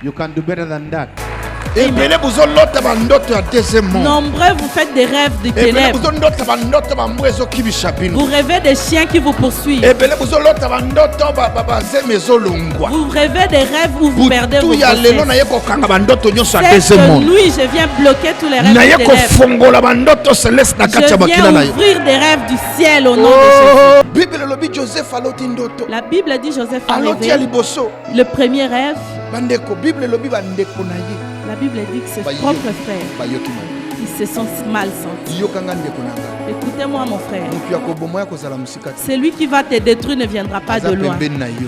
You can do better than that. Nombreux vous faites des rêves de ténèbres. Vous rêvez des chiens qui vous poursuivent. Vous rêvez des rêves où vous perdez vos grossesses. Cette nuit, je viens bloquer tous les rêves de ténèbres. Je viens ouvrir des rêves du ciel au nom de Jésus. La Bible dit Joseph a rêvé le premier rêve. La Bible dit que ses propres frères, ils se sont mal sentis. Écoutez-moi mon frère. Celui qui va te détruire ne viendra pas de loin.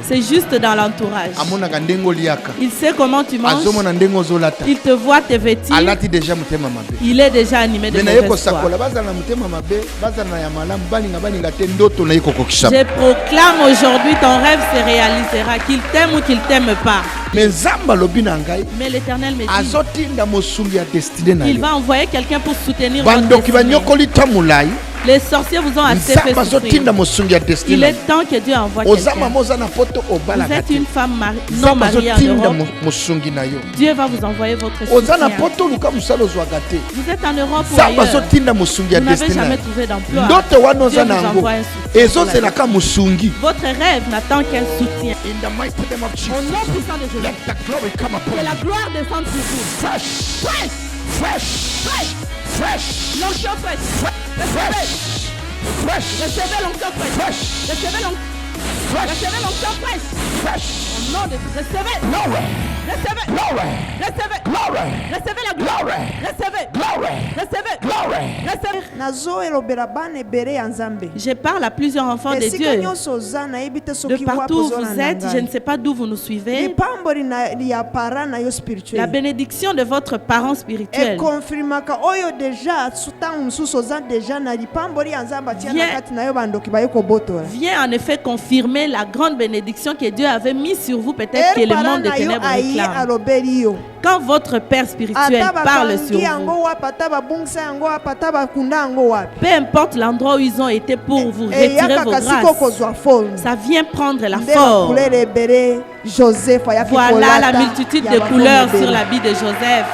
C'est juste dans l'entourage. Il sait comment tu manges. Il te voit te vêtir. Il est déjà animé de mauvaise foi. Je proclame aujourd'hui ton rêve se réalisera, qu'il t'aime ou qu'il t'aime pas. Mais l'Éternel me dit il va envoyer quelqu'un pour soutenir votre destinée. Les sorciers vous ont assez fait souffrir. Il est temps que Dieu envoie quelqu'un. Vous êtes une femme non mariée en Europe. Dieu va vous envoyer votre soutien. Vous êtes en Europe ou ailleurs. Vous n'avez jamais trouvé d'emploi. Dieu vous envoie un soutien. Votre rêve n'attend qu'un soutien. Au nom puissant de Jésus, que la gloire descende sur vous. Fresh. L'onction fraîche. Recevez l'onction fraîche. Recevez l'onction fraîche. Au nom de Jésus, recevez. Recevez la gloire. Recevez. Je parle à plusieurs enfants de Dieu. De partout où vous êtes, je ne sais pas d'où vous nous suivez. La bénédiction de votre parent spirituel vient en effet confirmer la grande bénédiction que Dieu avait mise sur vous, peut-être que le monde des ténèbres réclame. Quand votre Père spirituel parle sur vous, peu importe l'endroit où ils ont été pour vous retirer vos grâces, ça vient prendre la force. Voilà la multitude de couleurs sur l'habit de Joseph.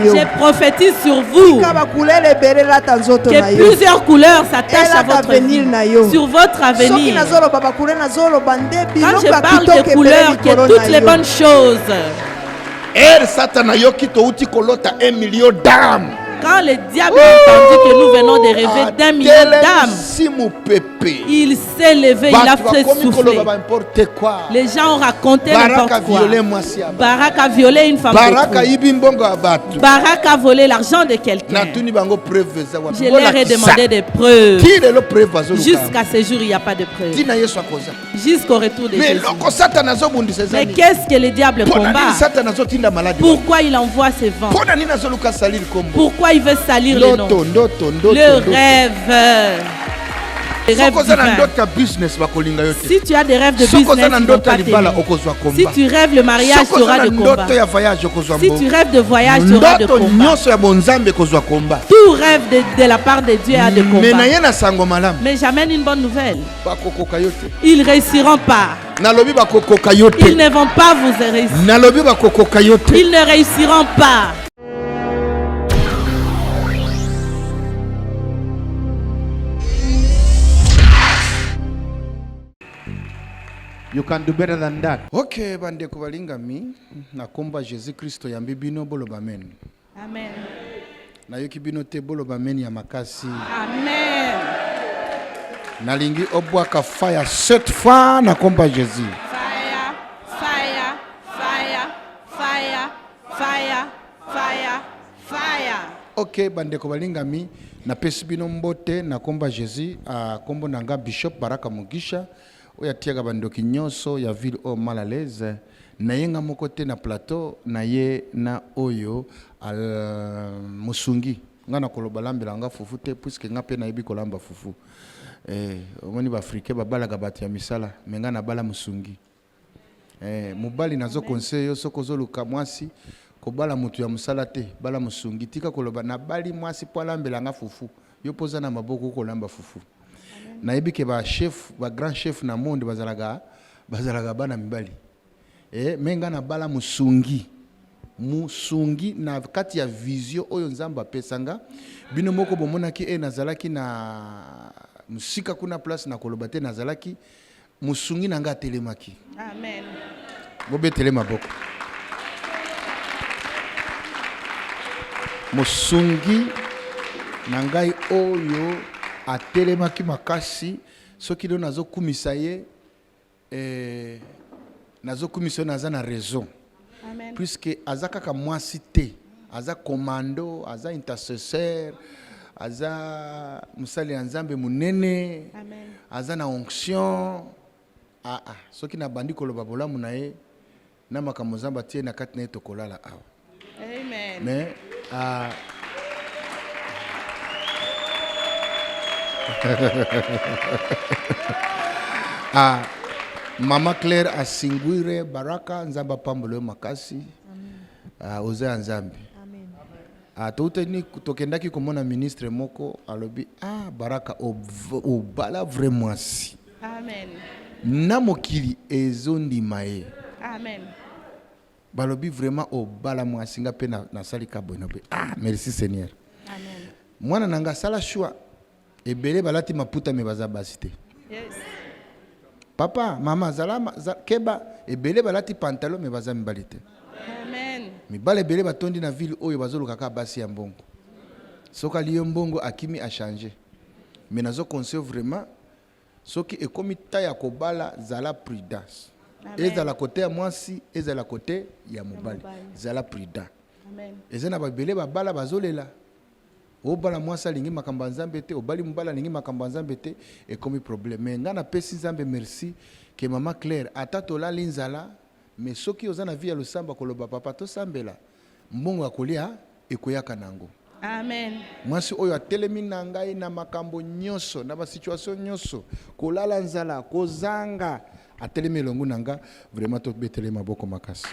Je prophétise sur vous que plusieurs couleurs s'attachent à votre vie, sur votre avenir. Quand je parle de couleurs, que toutes les bonnes choses. Quand le diable a entendu que nous venons de rêver d'1 million d'âmes, il s'est levé, il a fait souffler. Les gens ont raconté n'importe quoi. Barak a violé une femme d'autrui. Barak a volé l'argent de quelqu'un. Je leur ai demandé des preuves. Jusqu'à ce jour, il n'y a pas de preuves. Jusqu'au retour de Jésus. Mais qu'est-ce que le diable combat? Pourquoi il envoie ces vents? Pourquoi il veut salir le nom? Le rêve. Si tu as des rêves de business, ils vont pas t'aimer. Si tu rêves le mariage, tu auras de combat. Si tu rêves de voyage, tu auras de combat. Tout rêve de la part de Dieu a de combat. Mais j'amène une bonne nouvelle. Ils ne réussiront pas. Ils ne vont pas vous réussir. Ils ne réussiront pas. You can do better than that. Okay, bande kubalingami nakomba Jésus Kristo yambi bino boloba amen. Amen. Na yoki bino te boloba amen ya makasi. Amen. Nalingi obwaka fire 7 fois nakomba Jésus. Fire, fire, fire, fire, fire, fire, fire. Okay, bande kubalingami na pesi bino mbote nakomba Jésus a kombo nanga Bishop Baraka Mugisha. Oya tiaga bandoki nyonso ya ville au mal à l'aise na yenga mokote na plateau na ye na oyo al musungi ngana koloba lambela nga fufu te puisque nga pe na yebi kolamba fufu omoni ba africain babala ga batu ya misala menga na bala musungi mobali nazo conseil yo soko zoluka mwasi ko bala mutu ya musala te bala musungi tika koloba na bali mwasi po lambela nga fufu yo poza na maboko ko lamba fufu. Na yebi ke ba chef ba grand chef na monde bazalaga bana mibali menga na bala musungi na kati ya vision oyo nzamba pesanga bino moko bomonaki nazalaki na musika kuna place na kolobate nazalaki musungi nanga telemaki. Amen. Bobe telema boko. Musungi nangai oyo atelemaki makasi soki lelo nazokumisa ye nazokumisa naza na raison. Amen. Puisque aza kaka mwasi te, aza commando, aza intercesseur, aza musali ya nzambe munene. Amen. Aza na onction. Soki na bandi koloba bolamu na ye na makambo nzamba tie na kati na ye tokolala awa. Amen. Mais Mama Claire asingwire baraka nzamba pambolo makasi. Oza nzambe. Amen. Tokendaki komona ministre moko alobi baraka obala vraiment si. Amen. Na mokili ezondima ye. Amen. Balobi vraiment obala mwasi nga pe na salika bono pe. Merci Seigneur. Amen. Mwana nanga sala choix ebele balati maputa me baza basite. Yes. Papa, mama, keba, ebele balati pantalon me baza mibalite. Amen. Mibale ebele batondi na ville oyo bazolo kaka basi ya mbongo. Soka liyo mbongo akimi a changé. Mais nazo conseil vraiment soki ekomi ta ya kobala zala prudence. Ezala côté ya mwasi, ezala côté ya mobali. Zala prudent. Amen. Ezana babele babala bazolela. Obala mwasa lingi makamba nzambe te, obali mbala lingi makamba nzambe te, ekomi problème. Nga na pesi nzambe merci ke mama Claire atato la linzala, mais soki ozana via lo samba koloba papa to sambela. Mbongo akolia ekoyaka nango. Amen. Mwasi oyo atelemi na ngai na makambo nyoso, na ba situation nyoso, kolala nzala, kozanga, atelemi longu nanga, vraiment to betele maboko makasi.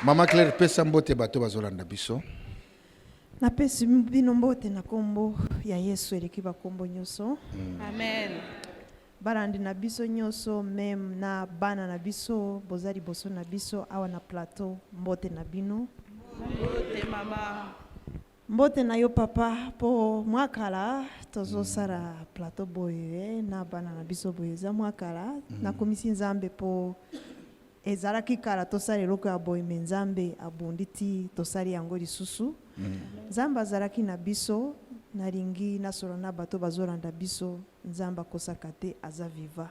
Mama Claire pesa mbote bato bazolanda biso. Na pesi bino mbote na kombo ya Yesu eleki ba kombo nyoso. Amen. Barandi na biso nyoso mem na bana na biso bozali boso na biso awa na plateau mbote na bino. Mbote mama. Mbote na yo papa po mwakala tozo sara plateau boye na bana na biso boye za mwakala na komisi nzambe po ezalaki kala tosala eloko ya boye me nzambe abunditi tosali yango lisusu. Nzambe azalaki na biso nalingi nasolo na bato bazolanda biso nzambe akosaka te aza viva.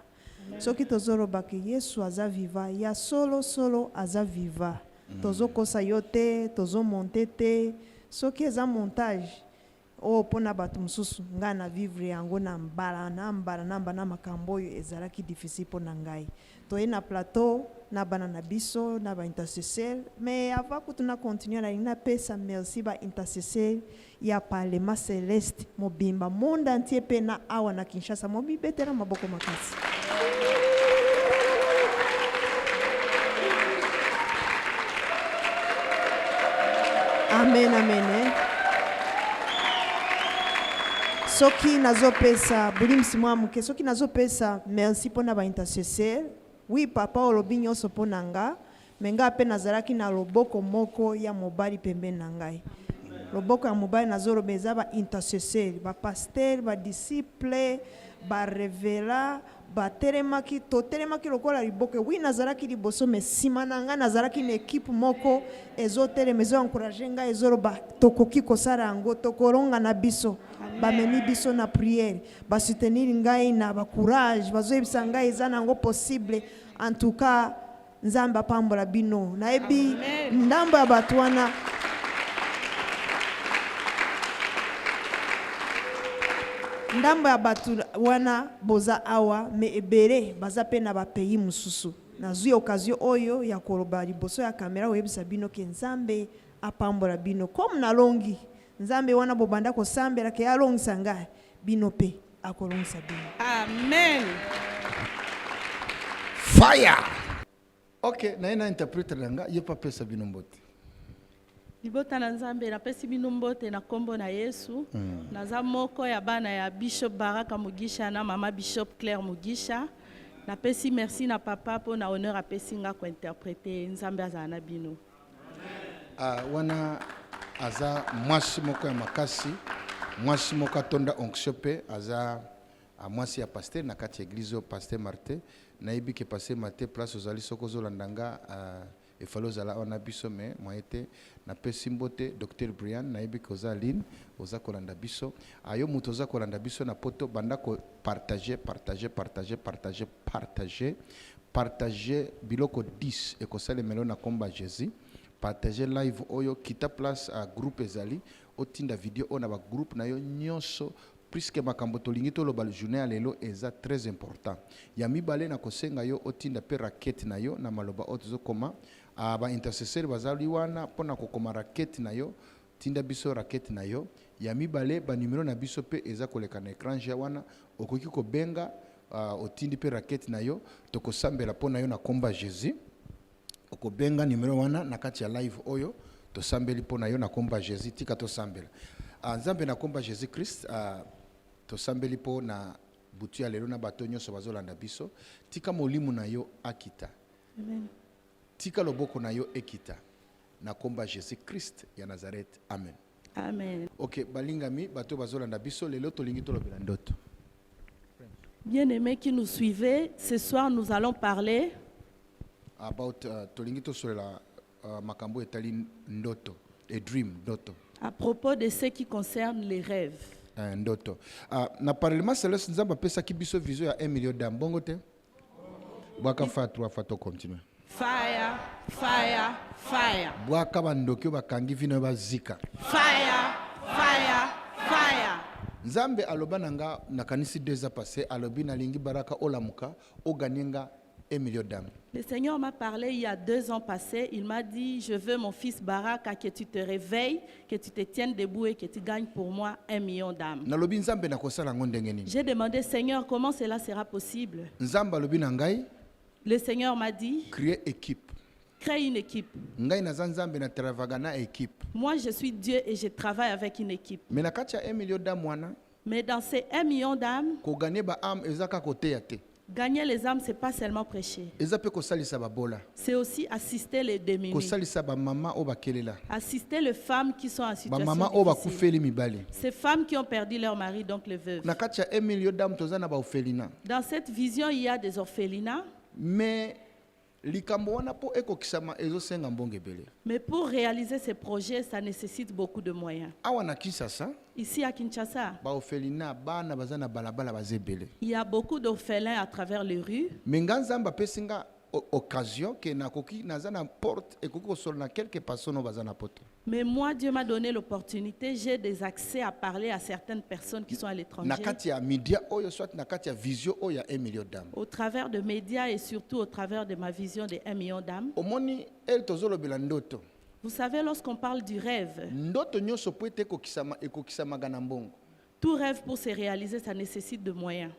Soki tozolobaki Yesu aza viva ya solo aza viva. Tozokosa yo te, tozomonte te. Soki eza montage pona bato mosusu nga na vivre yango na mbala na makambo oyo ezalaki difficile pona ngai. Toye na plateau na bana na biso na ba intercesseur mais avant que tu na continuer na ina pesa merci ba intercesseur ya parlement céleste mobimba monde entier pe na awa na Kinshasa mobibetela maboko makasi. Amen, amen. Soki nazo pesa bulimsi mwa muke soki nazo pesa merci pona ba intercesseur. Oui papa olobi nyonso pona nga menga pe nazalaki na loboko moko ya mobali pembeni na ngai. Loboko ya mobali nazolobeza ba intercesseur, ba pasteur, ba disciple, ba revela, ba telemaki lokola liboke. Oui nazalaki liboso mais sima na nga nazalaki na équipe moko ezotelema ezo encourager nga ezoloba tokoki kosala yango tokoronga na biso. Bamemi biso na prière, ba soutenir ngai na ba courage, bazoyebisa ngai eza nango possible. En tout cas, nzamba pambola bino. Na ebi ndambo ya bato wana ndambo ya bato wana boza awa me ebere baza pe na ba pays mususu. Nazwi occasion oyo ya koloba liboso ya kamera oyebisa bino ke nzambe apambola bino comme na longi. Nzambe wana bobanda ko sambela ke alongisa ngai bino pe akolongisa bino. Amen. Fire. Okay, na ina interpreter langa yepa pesa bino mbote. libota na nzambe napesi bino mbote na kombo na Yesu. Naza moko ya bana ya Bishop Baraka Mugisha na mama Bishop Claire Mugisha. Napesi merci na papa po na honneur apesi nga ko interpréter nzambe azala na bino. Wana aza mwasi moko ya makasi, mwasi moko atonda onction pe aza mwasi ya pasteur na kati ya église pasteur Martin nayebi ke pasteur Martin place ozali soko zolandanga e falo zala ona biso me moyete na pesi mbote Dr Brian nayebi ke ozaline oza kolanda biso ayo muto oza kolanda biso na poto banda ko partager biloko 10 e kosale melo na komba Jésus. Partager live oyo kita place à groupe ezali otinda video on ba groupe na yo nyonso puisque makambo tolingi to lo bal journée à lelo eza très important ya mibale na kosenga yo otinda pe raquette na yo na maloba ozo koma ba intercesseur bazali wana pona kokoma raquette na yo tinda biso raquette na yo ya mibale ba numéro na biso pe eza koleka na écran ja wana okoki ko benga otindi pe raquette na yo tokosambela pona yo na komba Jésus. Okobenga numéro wana na kati ya live oyo to sambeli pona yo na komba Jésus tika to sambela nzambe na komba Jésus Christ to sambeli po na butu ya lelo na bato nyonso bazolanda biso tika molimu na yo akita. Amen. Tika loboko na yo ekita na komba Jésus Christ ya Nazareth. Amen. Amen. OK, balingami bato bazolanda biso lelo tolingi to lobela ndoto. Bien-aimés qui nous suivez, ce soir nous allons parler about tolingito sur la makambo etali ndoto, a dream ndoto. À propos de ce qui concerne les rêves. Ndoto. Na parlement céleste nzamba pesa ki biso vision ya 1 million d'âmes. Bongo te? Bwaka fa 3 fois to continue. Fire, fire, fire. Bwaka bandoki bakangi vino bazika. Fire, fire, fire. Nzambe aloba nanga na kanisi 2 ans passé alobi na lingi baraka olamuka oganinga 1 million d'âmes. Le Seigneur m'a parlé il y a 2 ans passés. Il m'a dit, je veux mon fils Baraka que tu te réveilles, que tu te tiennes debout et que tu gagnes pour moi 1 million d'âmes. J'ai demandé, Seigneur, comment cela sera possible? Le Seigneur m'a dit, créer équipe. Crée une équipe. Moi, je suis Dieu et je travaille avec une équipe. Mais dans ces 1 million d'âmes, gagner les âmes, ce n'est pas seulement prêcher. C'est aussi assister les démunis. Assister les femmes qui sont en situation difficile. Ces femmes qui ont perdu leur mari, donc les veuves. Dans cette vision, il y a des orphelinats. Mais pour réaliser ces projets, ça nécessite beaucoup de moyens. Ici à Kinshasa, il y a beaucoup d'orphelins à travers les rues. Mais moi, Dieu m'a donné l'opportunité, j'ai des accès à parler à certaines personnes qui sont à l'étranger. Au travers de médias et surtout au travers de ma vision de 1 million d'âmes. Vous savez, lorsqu'on parle du rêve, tout rêve pour se réaliser, ça nécessite de moyens.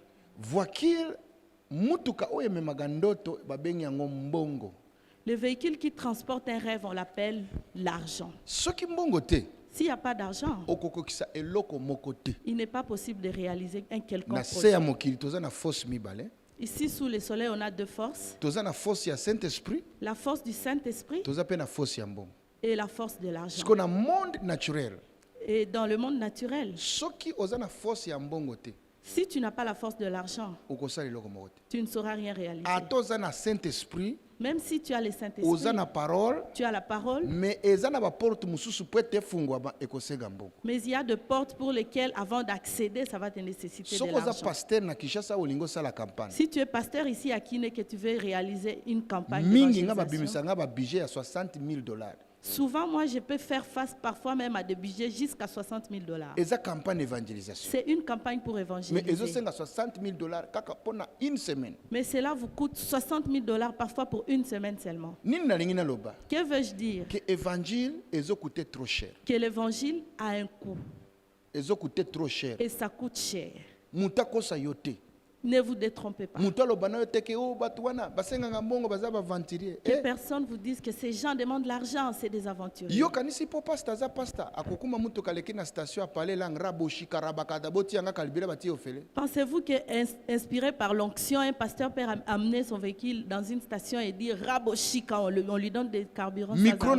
Le véhicule qui transporte un rêve, on l'appelle l'argent. S'il n'y a pas d'argent, il n'est pas possible de réaliser un quelconque projet. Ici, sous le soleil, on a 2 forces. La force du Saint-Esprit et la force de l'argent. Et dans le monde naturel, si tu n'as pas la force de l'argent, tu ne sauras rien réaliser. Même si tu as le Saint-Esprit, tu as la parole, mais il y a des portes pour lesquelles, avant d'accéder, ça va te nécessiter de l'argent. Si tu es pasteur ici à Kine, que tu veux réaliser une campagne d'évangélisation, souvent, moi, je peux faire face parfois même à des budgets jusqu'à $60 000. C'est une campagne pour évangéliser. Mais cela vous coûte $60 000 parfois pour 1 semaine seulement. Que veux-je dire? Que l'évangile a un coût. Et ça coûte cher. Ne vous détrompez pas. Que personne vous dise que ces gens demandent de l'argent, c'est des aventuriers. Pensez-vous que, inspiré par l'onction, un pasteur peut amener son véhicule dans une station et dire Raboshika, on lui donne des carburants sans argent.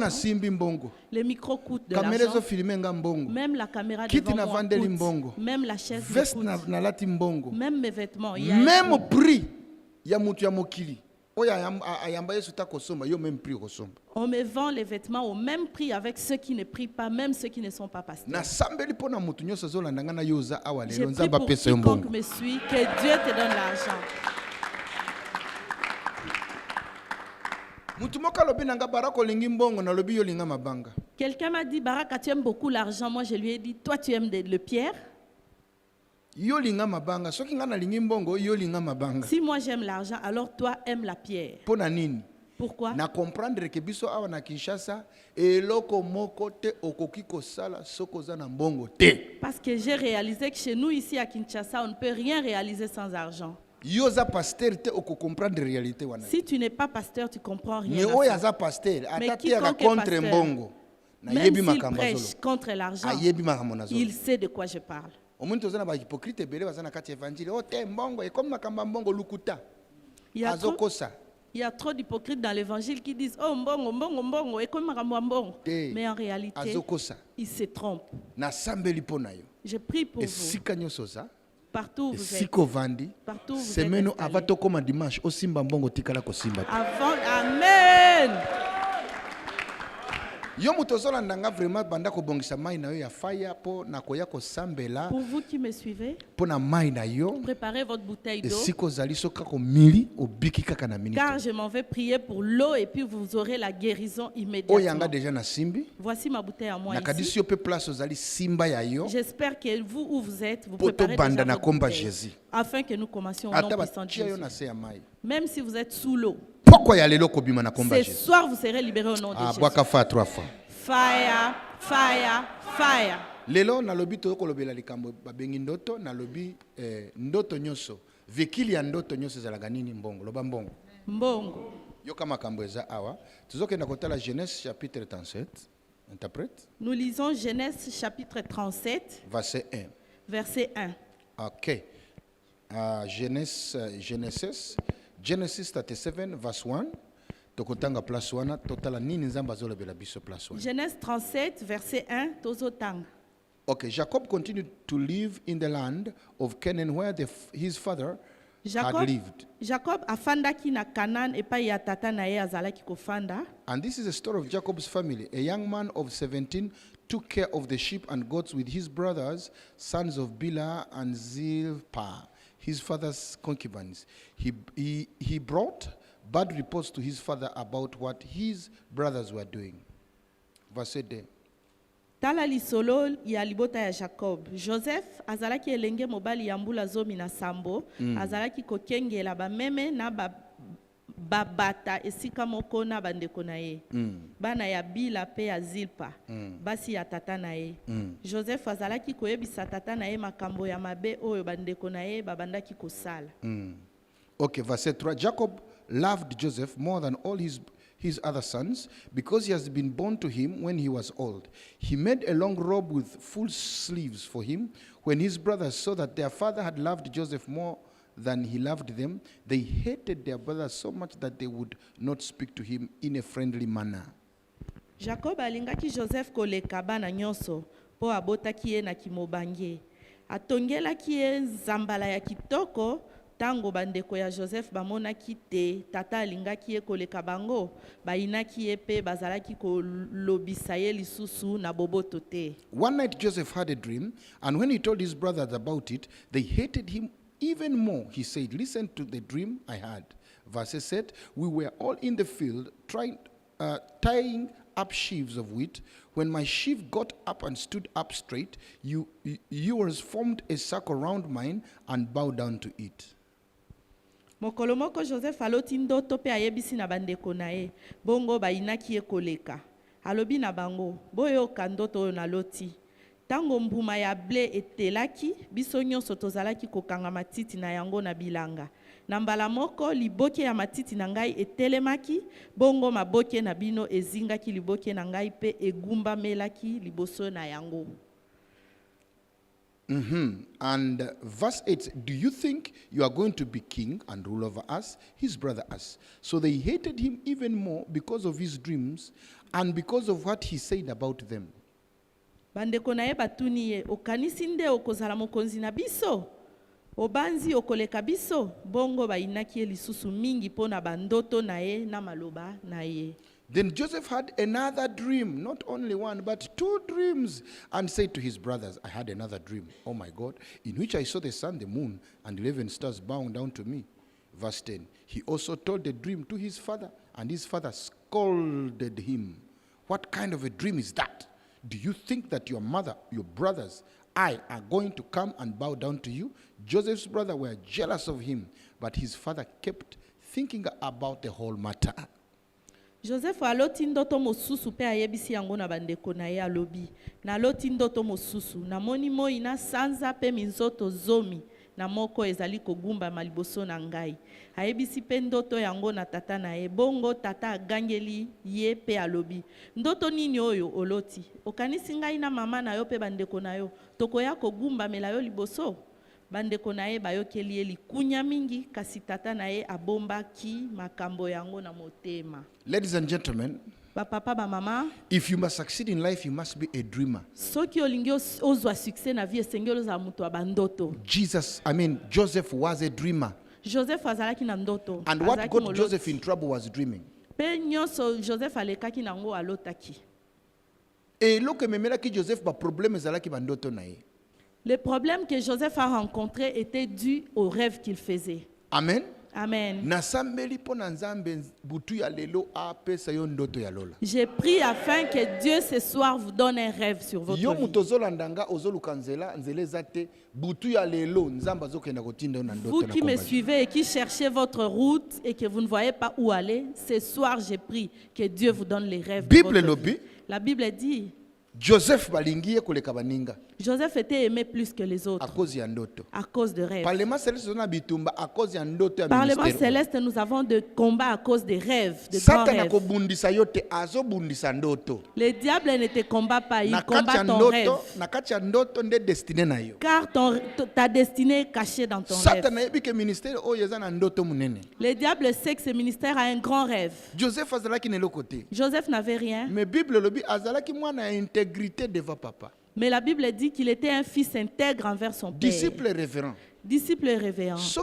Les micros coûtent de l'argent. Même la caméra devant moi coûte. Même la chaise coûte. Même mes vêtements. Même prix ya mutu ya mokili. Ayamba yesu ta kosomba yo même prix kosomba. On me vend les vêtements au même prix avec ceux qui ne prient pas, même ceux qui ne sont pas pasteurs. Na sambeli pona mutu nyoso zolanda ngana yoza awale je prie pour quiconque me suit, que Dieu te donne l'argent. Mutu moka lobi nanga barako lingi mbongo na lobi yo linga mabanga. Quelqu'un m'a dit Baraka, tu aimes beaucoup l'argent. Moi je lui ai dit toi tu aimes le pierre. Si moi j'aime l'argent, alors toi aimes la pierre. Pourquoi? Na comprendre que biso awa na Kinshasa eloko moko te okoki kosala sokoza na mbongo te. Parce que j'ai réalisé que chez nous ici à Kinshasa, on ne peut rien réaliser sans argent. Yoza pasteur te oko comprendre réalité wana. Si tu n'es pas pasteur, tu comprends rien. Mais oyaza pasteur atati ya contre mbongo. Même s'il prêche contre l'argent, il sait de quoi je parle. Il y a trop d'hypocrites dans l'évangile qui disent oh mbongo mbongo mbongo et comme mbongo, mais en réalité ils se trompent. Je prie pour vous. Partout où vous êtes. Partout où vous êtes. Avant, amen. Pour vous qui me suivez, préparez votre bouteille d'eau. Car je m'en vais prier pour l'eau et puis vous aurez la guérison immédiatement. Voici ma bouteille à moi ici. J'espère que vous où vous êtes, vous préparez déjà votre bouteille, afin que nous commencions au nom puissant de Jésus. Même si vous êtes sous l'eau, ce soir vous serez libérés au nom de Jésus. Fire, fire, fire. Lelo nalobi to kolobela likambo babengi ndoto nalobi ndoto nyoso vekili ya ndoto nyoso zalaga nini mbongo loba mbongo mbongo yoka makambo eza awa tuzokenda kotala Genèse chapitre 37 interprète. Nous lisons Genèse chapitre 37 verset 1. Verset 1. OK. Genesis 37 verse 1. Genèse 37 verset 1 tozotanga. Okay, Jacob continued to live in the land of Canaan where his father had lived. Jacob afandaki na Canaan epai ya tata na ye azalaki kofanda. And this is the story of Jacob's family. A young man of 17 took care of the sheep and goats with his brothers, sons of Bilhah and Zilpah, his father's concubines. He brought bad reports to his father about what his brothers were doing. Verse 2. Tala lisolo ya libota ya Jacob. Joseph azalaki elenge mobali ya mbula zomi na sambo, azalaki kokengela bameme na babata esika moko na bandeko na ye. Bana ya Bila pe ya Zilpa, basi ya tata na ye. Joseph azalaki koyebisa tata na ye makambo ya mabe oyo bandeko na ye babandaki kosala. Okay, verse 3. Jacob loved Joseph more than all his other sons because he has been born to him when he was old. He made a long robe with full sleeves for him. When his brothers saw that their father had loved Joseph more than he loved them, they hated their brother so much that they would not speak to him in a friendly manner. Jacob alingaki Joseph koleka bana nyonso po abotaki ye na kimobangie. Atongelaki ye zambala ya kitoko. Tango bandeko ya Joseph bamonaki te tata alingaki ye koleka bango bainaki ye pe bazalaki kolobisa ye lisusu na boboto te. One night Joseph had a dream, and when he told his brothers about it, they hated him even more. He said, "Listen to the dream I had." Verse 8, "We were all in the field tying up sheaves of wheat. When my sheaf got up and stood up straight, yours formed a circle round mine and bowed down to it." Mokolo moko Joseph aloti ndoto pe ayebisi na bandeko na ye bongo bainaki ye koleka alobi na bango boyoka ndoto oyo naloti Tango mbuma ya ble etelaki, biso nyonso tozalaki kokanga matiti na yango na bilanga. Na mbala moko liboke ya matiti na ngai etelemaki, bongo maboke na bino ezingaki liboke na ngai pe egumba melaki liboso na yango. And verse 8, do you think you are going to be king and rule over us? His brother asked. So they hated him even more because of his dreams and because of what he said about them. Bandeko na ye batuni ye, okanisi nde okozala mokonzi na biso? Obanzi okoleka biso? Bongo bainaki ye lisusu mingi pona bandoto na ye na maloba na ye. Then Joseph had another dream, not only one, but 2 dreams, and said to his brothers, I had another dream, oh my God, in which I saw the sun, the moon, and 11 stars bowing down to me. Verse 10, he also told the dream to his father, and his father scolded him. What kind of a dream is that? Do you think that your mother, your brothers, I are going to come and bow down to you? Joseph's brothers were jealous of him, but his father kept thinking about the whole matter. Joseph aloti ndoto mosusu pe ayebisi yango na bandeko na ye alobi. Na loti ndoto mosusu, na moni moi na sanza pe minzoto zomi, na moko ezali kogumba maliboso na ngai. Ayebisi pe ndoto yango na tata na ye, bongo tata agangeli ye pe alobi. Ndoto nini oyo oloti? Okanisi ngai na mama na yo pe bandeko na yo, tokoya kogumba mela yo liboso? Bandeko na ye bayokeli ye likunya mingi, kasi tata na ye abombaki makambo yango na motema. Ladies and gentlemen, Papa, mama, if you must succeed in life, you must be a dreamer. Soki olingi ozwa succès na vie esengeli za mutu wa bandoto. Joseph was a dreamer. Joseph azalaki na ndoto. And what got Joseph in trouble was dreaming. Pe nyonso Joseph alekaki nango alotaki. Et loke memelaki Joseph ba problème ezalaki bandoto na ye. Les problèmes que Joseph a rencontrés étaient dus aux rêves qu'il faisait. Amen. Amen. J'ai prié afin que Dieu ce soir vous donne un rêve sur votre vie. Vous qui me suivez et qui cherchez votre route et que vous ne voyez pas où aller, ce soir j'ai prié que Dieu vous donne les rêves de votre vie. La Bible dit Joseph était aimé plus que les autres à cause de rêves. Parlement céleste, nous avons de combats à cause des rêves, de grands rêves. Le diable ne te combat pas, il combat ton rêve. Car ta destinée est cachée dans ton rêve. Le diable sait que ce ministère a un grand rêve. Joseph n'avait rien. Mais Bible devant papa. Mais la Bible dit qu'il était un fils intègre envers son père. Disciple révérend. Disciple révérend. Si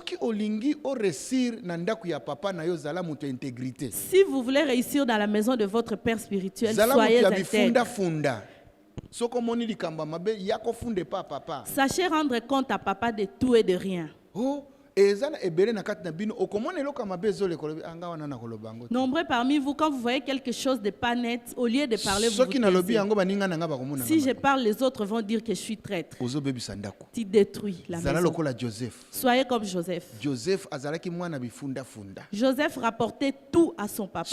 vous voulez réussir dans la maison de votre père spirituel, soyez intègre. Sachez rendre compte à papa de tout et de rien. Nombreux parmi vous, quand vous voyez quelque chose de pas net, au lieu de parler, vous taisez. Si je parle, les autres vont dire que je suis traître. Tu détruis la maison. Soyez comme Joseph. Joseph rapportait tout à son papa.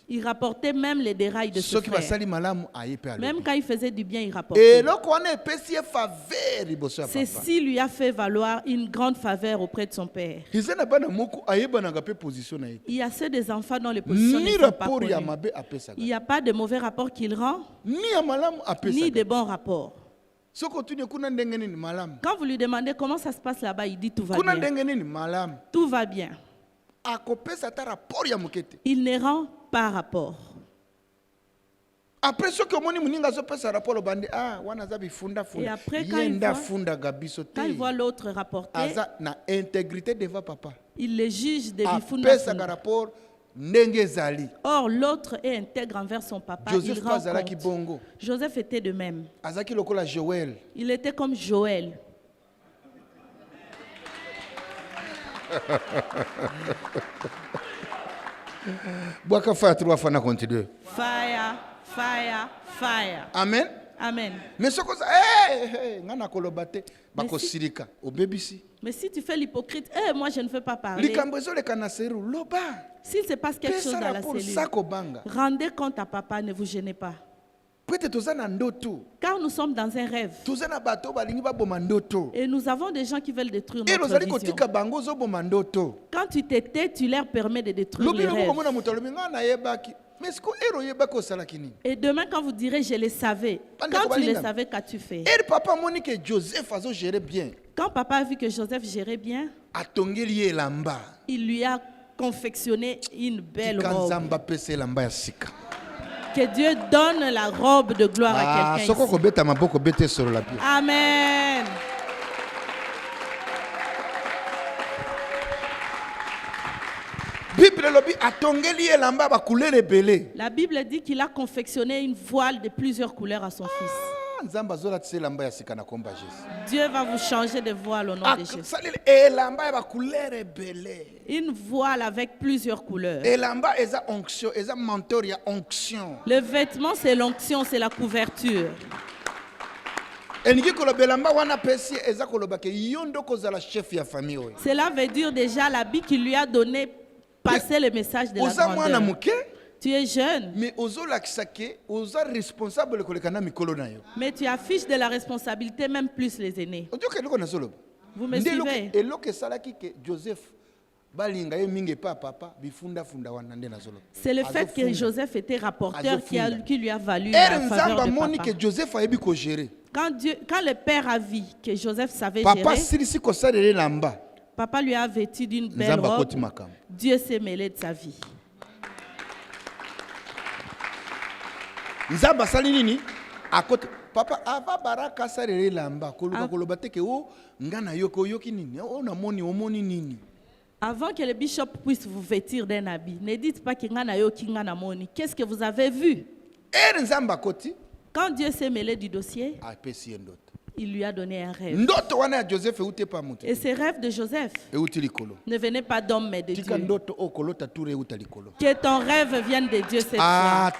Il rapportait même les dérailles de ses frères. Même quand il faisait du bien, il rapportait. Ceci lui a fait valoir une grande faveur auprès de son père. Il y a ceux des enfants dont les positions ne sont pas connues. Il n'y a pas de mauvais rapport qu'il rend, ni de bons rapports. Quand vous lui demandez comment ça se passe là-bas, il dit tout va bien. Tout va bien. Il ne rend pas rapport. Après ce que et après quand il voit l'autre rapporter, il le juge de bifunda. Or l'autre est intègre envers son papa. Il rend compte. Joseph était de même. Il était comme Joël. Fire. Fire, fire. Amen. Amen. Mais si tu fais l'hypocrite, moi je ne veux pas parler. S'il se passe quelque chose dans la cellule, rendez compte à papa, ne vous gênez pas. Car nous sommes dans un rêve. Et nous avons des gens qui veulent détruire notre vision. Quand tu t'étais, tu leur permets de détruire les rêves. Et demain, quand vous direz, je les savais. Quand tu les savais, qu'as-tu fait? Quand papa a vu que Joseph gérait bien, il lui a confectionné une belle robe. Que Dieu donne la robe de gloire à quelqu'un ici. Amen. La Bible dit qu'il a confectionné une voile de plusieurs couleurs à son fils. Dieu va vous changer de voile au nom de Jésus. Une voile avec plusieurs couleurs. Le vêtement, c'est l'onction, c'est la couverture. Cela veut dire déjà l'habit qu'il lui a donné, passer le message de la grandeur. Tu es jeune. Mais tu affiches de la responsabilité, même plus les aînés. Vous me suivez? C'est le fait que Joseph était rapporteur qui lui a valu la faveur de papa. Quand le père a vu que Joseph savait gérer, papa lui a vêtu d'une belle robe. Dieu s'est mêlé de sa vie. Papa ava baraka sarere lamba koloba teke o ngana yoko yoki nini o na moni nini. Avant que le bishop puisse vous vêtir d'un habit, ne dites pas que ngana yoki ngana moni. Qu'est-ce que vous avez vu? Quand Dieu s'est mêlé du dossier, il lui a donné un rêve. Et ce rêve de Joseph ne venait pas d'homme mais de Dieu. Que ton rêve vienne de Dieu cette fois.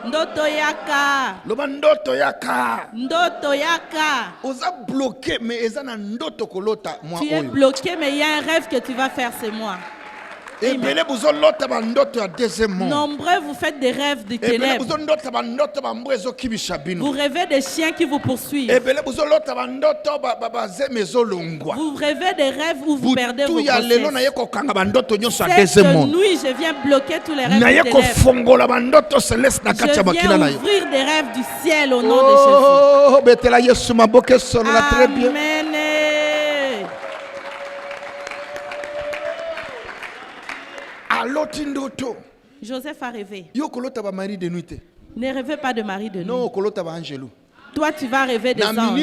Ndoto yaka. Ndoto yaka. Tu es bloqué mais il y a un rêve que tu vas faire ce mois. Nombreux vous faites des rêves de ténèbres. Vous rêvez des chiens qui vous poursuivent. Vous rêvez des rêves où vous perdez vos grossesses. Cette nuit, je viens bloquer tous les rêves de ténèbres. Je viens ouvrir des rêves du ciel au nom de Jésus. Amen. Joseph a rêvé. Ne rêvez pas de mari de nuit. Toi, tu vas rêver des anges. En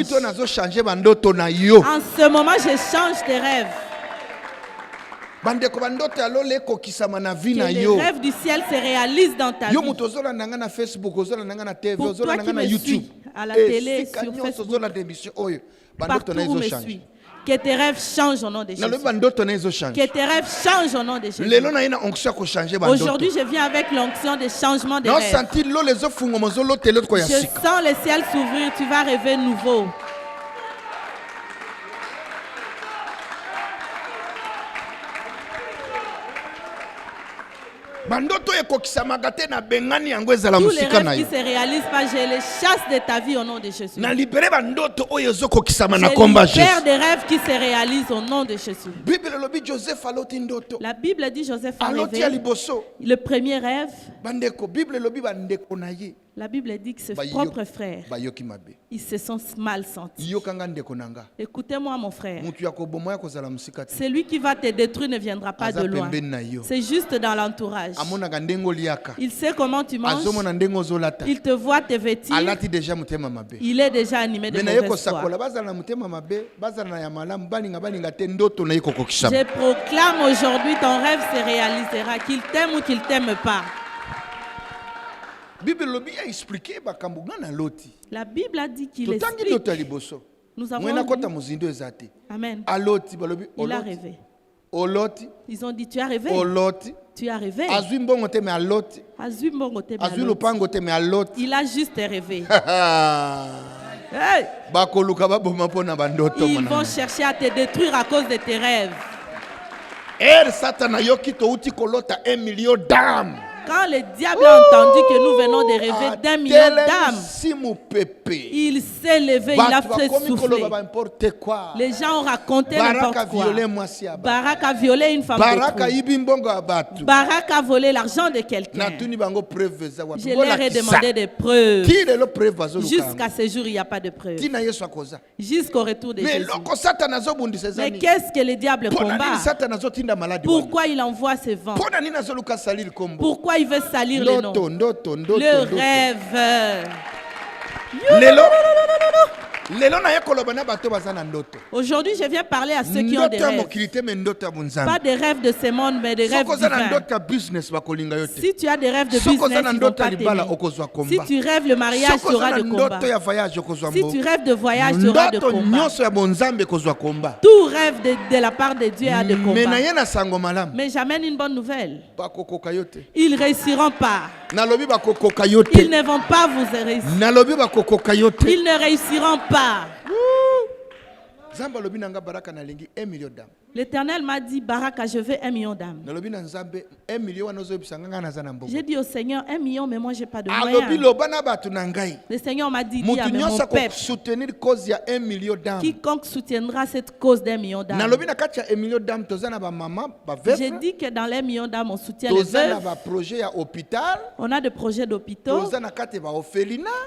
ce moment, je change tes rêves. Que les rêves du ciel se réalisent dans ta vie. Pour toi qui me suis à la télé, sur Facebook, partout où me suis. Que tes rêves changent au nom de Jésus. Que tes rêves changent au nom de Jésus. Aujourd'hui, je viens avec l'onction de changement de rêves. Je sens le ciel s'ouvrir. Tu vas rêver nouveau. Tous les rêves qui se réalisent pas, je les chasse de ta vie au nom de Jésus. Je libère des rêves qui se réalisent au nom de Jésus. La Bible dit Joseph a rêvé. Le premier rêve. La Bible dit que ses propres frères, ils se sont mal sentis. Écoutez-moi mon frère. Celui qui va te détruire ne viendra pas de loin. C'est juste dans l'entourage. Il sait comment tu manges. Il te voit te vêtir. Il est déjà animé de mauvaise foi. Je proclame aujourd'hui ton rêve se réalisera, qu'il t'aime ou qu'il t'aime pas. La Bible a dit qu'il explique. Nous avons dit. Amen. Il a rêvé. Ils ont dit, tu as rêvé. Tu as rêvé. Il a juste rêvé. Hey. Ils vont chercher à te détruire à cause de tes rêves. Quand le diable a entendu que nous venons de rêver d'1 million d'âmes, il s'est levé, il a fait souffler. Les gens ont raconté n'importe quoi. Barak a violé une femme d'autrui. Barak a volé l'argent de quelqu'un. Je leur ai demandé des preuves. Jusqu'à ce jour, il n'y a pas de preuves. Jusqu'au retour de Jésus. Mais qu'est-ce que le diable combat? Pourquoi il envoie ce vent? Pourquoi il veut salir les noms? Le rêve. Aujourd'hui, je viens parler à ceux qui ont des rêves. Pas des rêves de ce monde, mais des rêves divins. Si tu as des rêves de business, ils vont pas t'aimer. Si tu rêves le mariage, tu auras de combat. Si tu rêves de voyage, tu auras de combat. Tout rêve de la part de Dieu a de combat. Mais j'amène une bonne nouvelle. Ils ne réussiront pas. Ils ne vont pas vous réussir. Ils ne réussiront pas. L'Éternel m'a dit, Baraka, je veux 1 million d'âmes. J'ai dit au Seigneur, 1 million, mais moi, je n'ai pas de moyens. Le Seigneur m'a dit, dis à mon peuple, quiconque soutiendra cette cause d'1 million d'âmes. J'ai dit que dans les millions d'âmes, on soutient les veuves. On a des projets d'hôpitaux.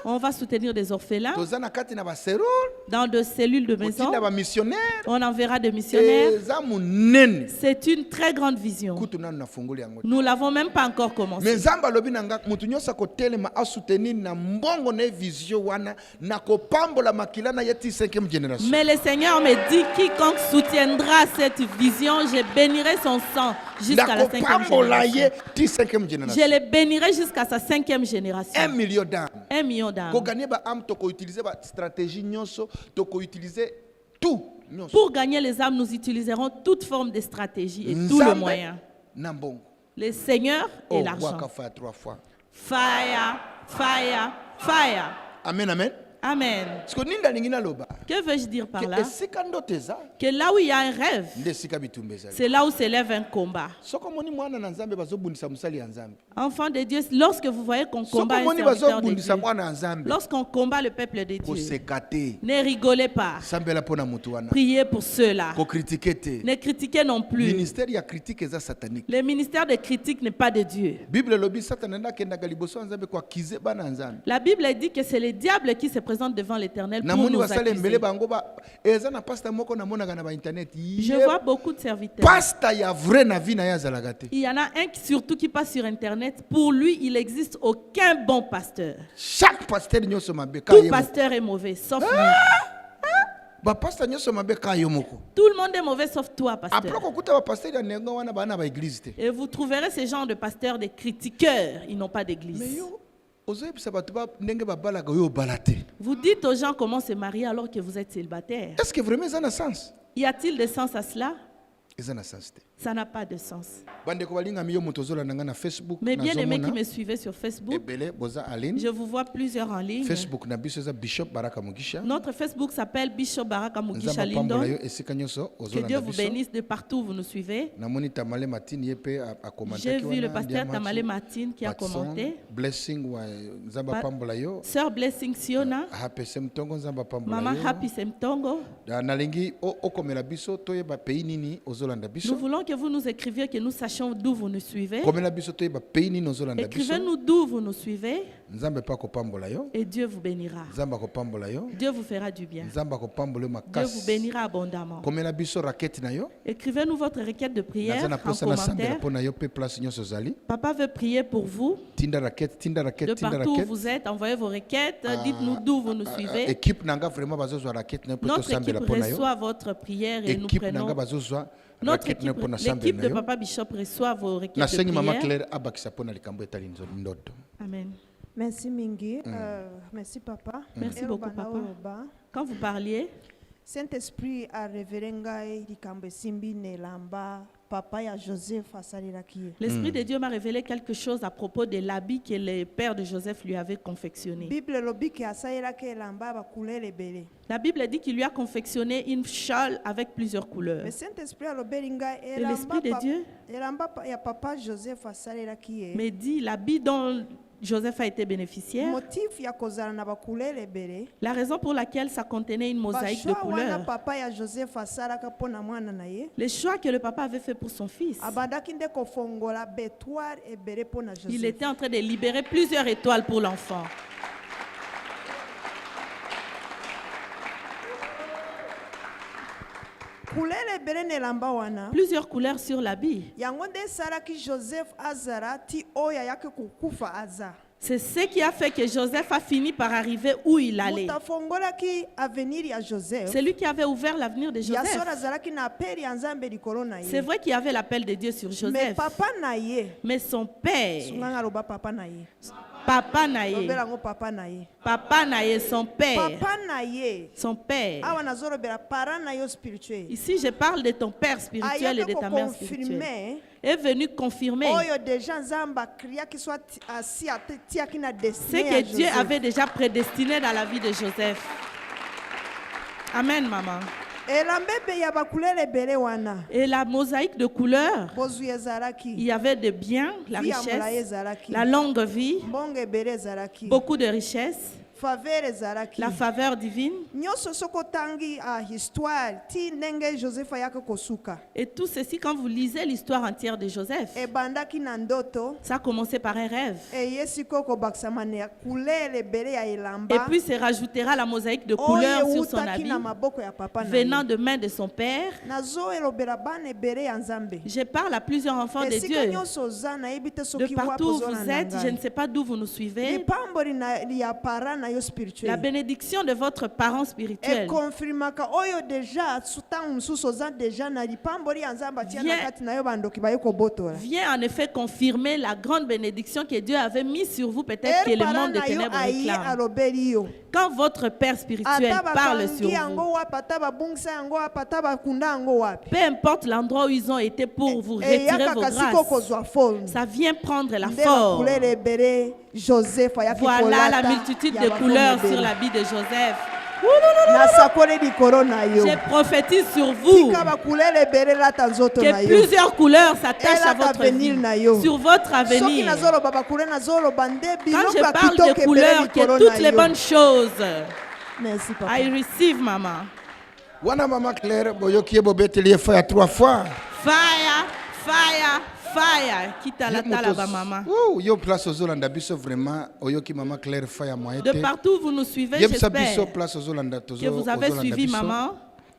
On va soutenir des orphelins. Dans des cellules de maison. On enverra des missionnaires. C'est une très grande vision. Nous ne l'avons même pas encore commencé. Mais le Seigneur me dit, quiconque soutiendra cette vision, je bénirai son sang jusqu'à la 5e génération. Je le bénirai jusqu'à sa 5e génération. 1 million d'âmes. 1 million d'âmes. Pour gagner les âmes, nous utiliserons toute forme de stratégie et tous les moyens. Le Seigneur et l'argent. Fire, fire, fire. Amen, amen. Amen. Que veux-je dire par là? Que là où il y a un rêve, c'est là où s'élève un combat. Enfants de Dieu, lorsque vous voyez qu'on combat un serviteur de Dieu, lorsqu'on combat le peuple de Dieu, ne rigolez pas. Priez pour ceux-là. Ne critiquez non plus. Le ministère de critique n'est pas de Dieu. La Bible dit que c'est le diable qui se présente devant l'Éternel pour nous accuser. Je vois beaucoup de serviteurs. Il y en a un surtout qui passe sur Internet. Pour lui, il n'existe aucun bon pasteur. Tout pasteur est mauvais, sauf lui. Tout le monde est mauvais sauf toi, pasteur. Et vous trouverez ces gens de pasteurs des critiqueurs. Ils n'ont pas d'église. Vous dites aux gens comment se marier alors que vous êtes célibataire. Est-ce que vraiment ça a un sens? Y a-t-il de sens à cela? Ça n'a pas de sens. Mais bien aimés qui me suivaient sur Facebook, je vous vois plusieurs en ligne. Notre Facebook s'appelle Bishop Baraka Mugisha Lindon. Que Dieu vous bénisse de partout où vous nous suivez. J'ai vu le pasteur Tamale Martin qui a commenté. Sœur Blessing Siona. Maman Happy Semtongo. Nous voulons que vous nous écriviez, que nous sachions d'où vous nous suivez. Écrivez-nous d'où vous nous suivez. Et Dieu vous bénira. Dieu vous fera du bien. Dieu vous bénira abondamment. Écrivez-nous votre requête de prière en commentaire. Papa veut prier pour vous. De partout où vous êtes, envoyez vos requêtes. Dites-nous d'où vous nous suivez. Notre équipe reçoit votre prière et nous prenons. Notre équipe, l'équipe de Papa Bishop reçoit vos requêtes de prière. Amen. Merci Mingi. Merci Papa. Merci beaucoup Papa. Quand vous parliez, Saint-Esprit a révélé ngai likambo simbi nelamba papa ya Joseph asaliraki. L'Esprit de Dieu m'a révélé quelque chose à propos de l'habit que le père de Joseph lui avait confectionné. Bible lobiki asaliraki elamba ba couleur ebele. La Bible dit qu'il lui a confectionné une châle avec plusieurs couleurs. Mais Saint-Esprit a lobeli ngai Et l'Esprit de Dieu elamba ya papa Joseph asaliraki. me dit l'habit dont Joseph a été bénéficiaire. Motif ya kozala na ba couleur ebele. La raison pour laquelle ça contenait une mosaïque de couleurs. Papa ya Joseph asalaka pona mwana na ye. Les choix que le papa avait fait pour son fils. Abandaki nde kofongola bétoir ebele pona Joseph. Il était en train de libérer plusieurs étoiles pour l'enfant. Plusieurs couleurs sur l'habit. C'est ce qui a fait que Joseph a fini par arriver où il allait. C'est lui qui avait ouvert l'avenir de Joseph. C'est vrai qu'il y avait l'appel de Dieu sur Joseph. Mais son père, Papa Naye, son père, ici je parle de ton père spirituel et de ta mère spirituelle, est venu confirmer ce que Dieu avait déjà prédestiné dans la vie de Joseph. Amen, maman. Et la mosaïque de couleurs, il y avait de biens, la richesse, la longue vie, beaucoup de richesses, la faveur divine. Et tout ceci, quand vous lisez l'histoire entière de Joseph, ça a commencé par un rêve. Et puis se rajoutera la mosaïque de couleurs sur son habit, venant de main de son père. Je parle à plusieurs enfants de Dieu. De partout où vous êtes, je ne sais pas d'où vous nous suivez. La bénédiction de votre parent spirituel vient en effet confirmer la grande bénédiction que Dieu avait mise sur vous, peut-être que le monde des ténèbres réclame. Quand votre père spirituel parle sur vous, peu importe l'endroit où ils ont été pour vous retirer vos grâces, ça vient prendre la forme. Voilà la multitude de couleurs sur l'habit de Joseph. Je prophétise sur vous que plusieurs couleurs s'attachent à votre vie, sur votre avenir. Quand je parle de couleurs, que toutes les bonnes choses. I receive, maman. Wana mama Claire, boyokie bobeteli fire 3 fois. Fire, fire, fire. Quitte la talaba, maman. Yo place aux Olanda biso vraiment oyoki mama Claire fire moyete. De partout où vous nous suivez, j'espère que vous avez suivi maman.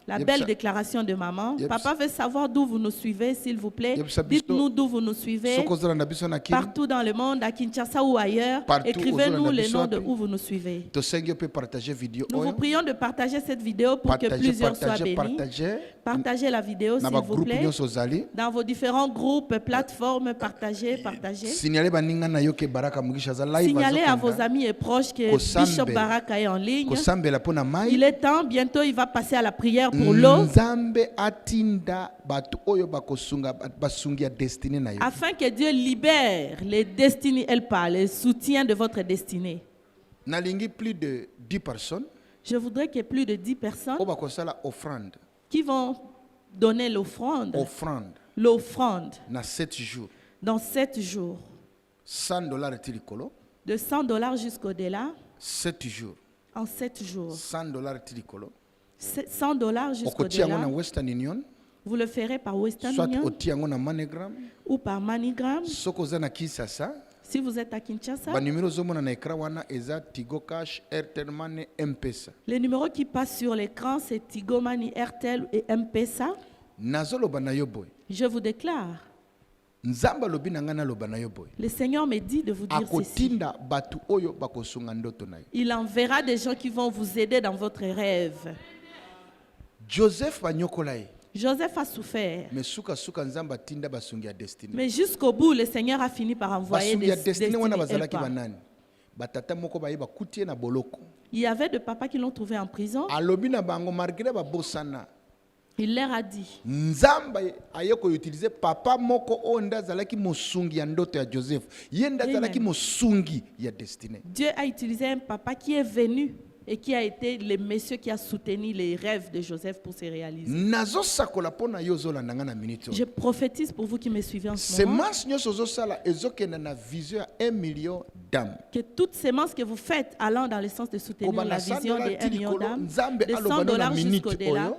La belle déclaration de maman. Papa veut savoir d'où vous nous suivez, s'il vous plaît. Dites-nous d'où vous nous suivez. Partout dans le monde, à Kinshasa ou ailleurs. Écrivez-nous le nom de où vous nous suivez. Nous vous prions de partager cette vidéo pour que plusieurs soient bénis. Partagez la vidéo, s'il vous plaît. Dans vos différents groupes, plateformes, partagez. Signalez à vos amis et proches que Bishop Baraka est en ligne. Il est temps, bientôt il va passer à la prière pour l'eau, afin que Dieu libère les destinées, les soutiens de votre destinée. Plus de 10 personnes. Je voudrais qu'il y ait plus de 10 personnes qui vont donner l'offrande. L'offrande. Dans 7 jours. $100 de $100 jusqu'au-delà. 7 jours. En 7 jours. $100 $100 jusqu'au-delà. Vous le ferez par Western Union ou par MoneyGram. Si vous êtes à Kinshasa, les numéros qui passent sur l'écran, c'est Tigo Money, Airtel et M-Pesa. Je vous déclare, le Seigneur me dit de vous dire ceci. Il enverra des gens qui vont vous aider dans votre rêve. Joseph a souffert. Mais jusqu'au bout, le Seigneur a fini par envoyer des destinées. Il y avait des papas qui l'ont trouvé en prison. alobi na bango malgré babosana Il leur a dit, nzamba aye ko utiliser papa moko onda zalaki mosungi ya ndoto ya Joseph yenda zalaki mosungi ya destinée. Dieu a utilisé un papa qui est venu et qui a été le monsieur qui a soutenu les rêves de Joseph pour se réaliser. Nazo sakola pona yo zolanda nga na minute. Je prophétise pour vous qui me suivez en ce moment. Semence nyoso zosala ezokenda na vision ya 1 million d'âmes. Que toute sémence que vous faites allant dans le sens de soutenir la vision des 1 million d'âmes, de $100 jusqu'au-delà,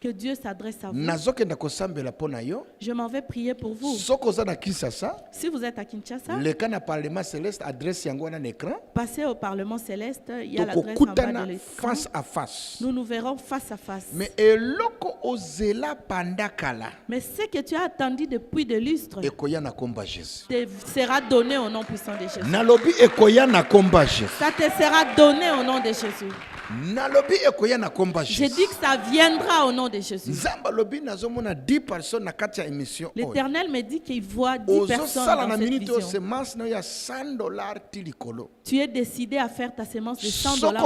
que Dieu s'adresse à vous. Nazokenda kosambela pona yo. Je m'en vais prier pour vous. Soko za na Kinshasa. Si vous êtes à Kinshasa, le kana parlement céleste adresse yango na écran. Passez au Parlement céleste, il y a l'adresse en bas de l'écran. Face à face. Nous nous verrons face à face. Mais eloko ozela pandakala. Mais ce que tu as attendu depuis des lustres ekoya na komba Jésus. te sera donné au nom puissant de Jésus. Nalobi ekoya na komba Jésus. Ça te sera donné au nom de Jésus. Nalobi ekoya na komba Jésus. J'ai dit que ça viendra au nom de Jésus. Nzamba lobi nazomona 10 personnes na kati ya émission. L'Éternel me dit qu'il voit 10 personnes dans cette vision. Semence na ya $100 tilikolo. Tu es décidé à faire ta sémence de $100 jusqu'au-delà.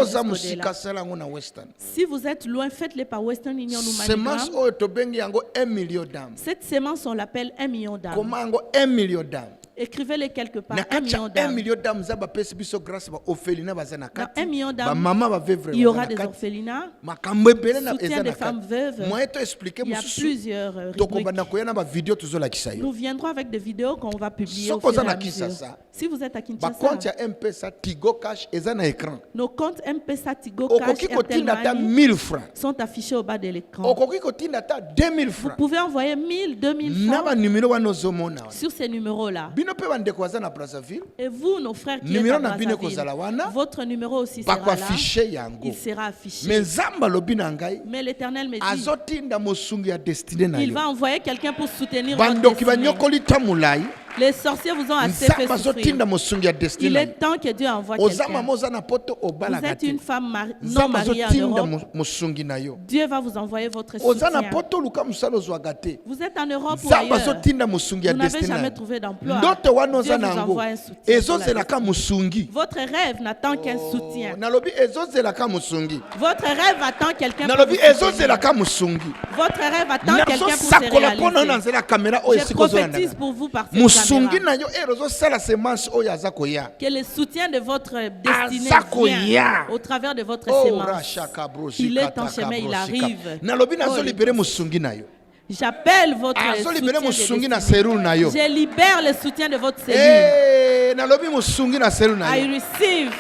Si vous êtes loin, faites-le par Western Union ou Semence MoneyGram. oyo tobengi yango 1 million d'âmes. Cette sémence, on l'appelle 1 million d'âmes. Comment yango 1 million d'âmes? Écrivez-le quelque part. Na 1 million 1 d'âmes. million d'âmes za ba pesi biso grâce ba orphelinat baza na Dans kati. 1 million Ba d'âmes, mama ba veuve il y aura des orphelinats, makambo ebele na soutien eza des na femmes kati. veuves. Moi to expliquer Il y a mususu. plusieurs Toko rubriques. banda koyana ba vidéo tozolakisa yo. Nous viendrons avec des vidéos qu'on va publier au Soko fur et za à na mesure. Kinshasa. Si vous êtes à Ba Kinshasa, compte ya M-Pesa Tigo Cash eza na écran. nos comptes M-Pesa, Tigo Cash, Okoki Airtel kotinda ta Money 1000 francs. sont affichés au bas de l'écran. Okoki kotinda ta 2000 Vous francs. pouvez envoyer 1000, 2000 Na francs ba numéro wana ozomona. sur ces numéros-là. Bino pe bandeko baza na Brazzaville. Et vous, nos frères qui Numéro êtes à na bino kozala Brazzaville, wana. votre numéro aussi sera Bako là. affiché yango. Il sera affiché. Mais Nzamba lobi na ngai. Mais l'Éternel me dit, Azotinda mosungi ya destinée na il yo. va envoyer quelqu'un pour soutenir votre Bandoki destinée. banyokoli tamulai. Les sorciers vous ont assez fait Nzamba souffrir. zotinda mosungi ya destinée Il na est yo. temps que Dieu envoie Ozama quelqu'un. moza na poto Vous obala êtes gati. une femme non Nzamba mariée en zotinda Europe. mosungi na yo. Dieu va vous envoyer votre Oza na soutien. poto luka musalo zwa gate. Vous êtes en Europe ou Nzamba ailleurs. zotinda mosungi ya Vous n'avez destinée na jamais yo. trouvé d'emploi. Ndoto wana Dieu oza vous nango. envoie un soutien. pour la Ezozelaka destinée. musungi. Votre rêve n'attend qu'un soutien. Nalobi ezozelaka musungi. Votre rêve attend quelqu'un pour Nalobi vous soutenir. ezozelaka musungi. Votre rêve attend quelqu'un pour se Nazosakola mpona réaliser. nanzela kamera oyo Je esika ozolanda. prophétise pour vous par cette Musungi caméra na yo erozosala semence oyo aza koya. que le soutien de votre destinée Azakoya. vient au travers de votre Oh, sémence. rashaka broshika, Il est en taka chemin, il broshika. arrive. Nalobi Oh, nazolibere musungi na yo. J'appelle votre Azolibere soutien de musungi na destinée. serule na yo. Je libère le soutien de votre cellule. Eh, nalobi musungi na serule na I yo. receive.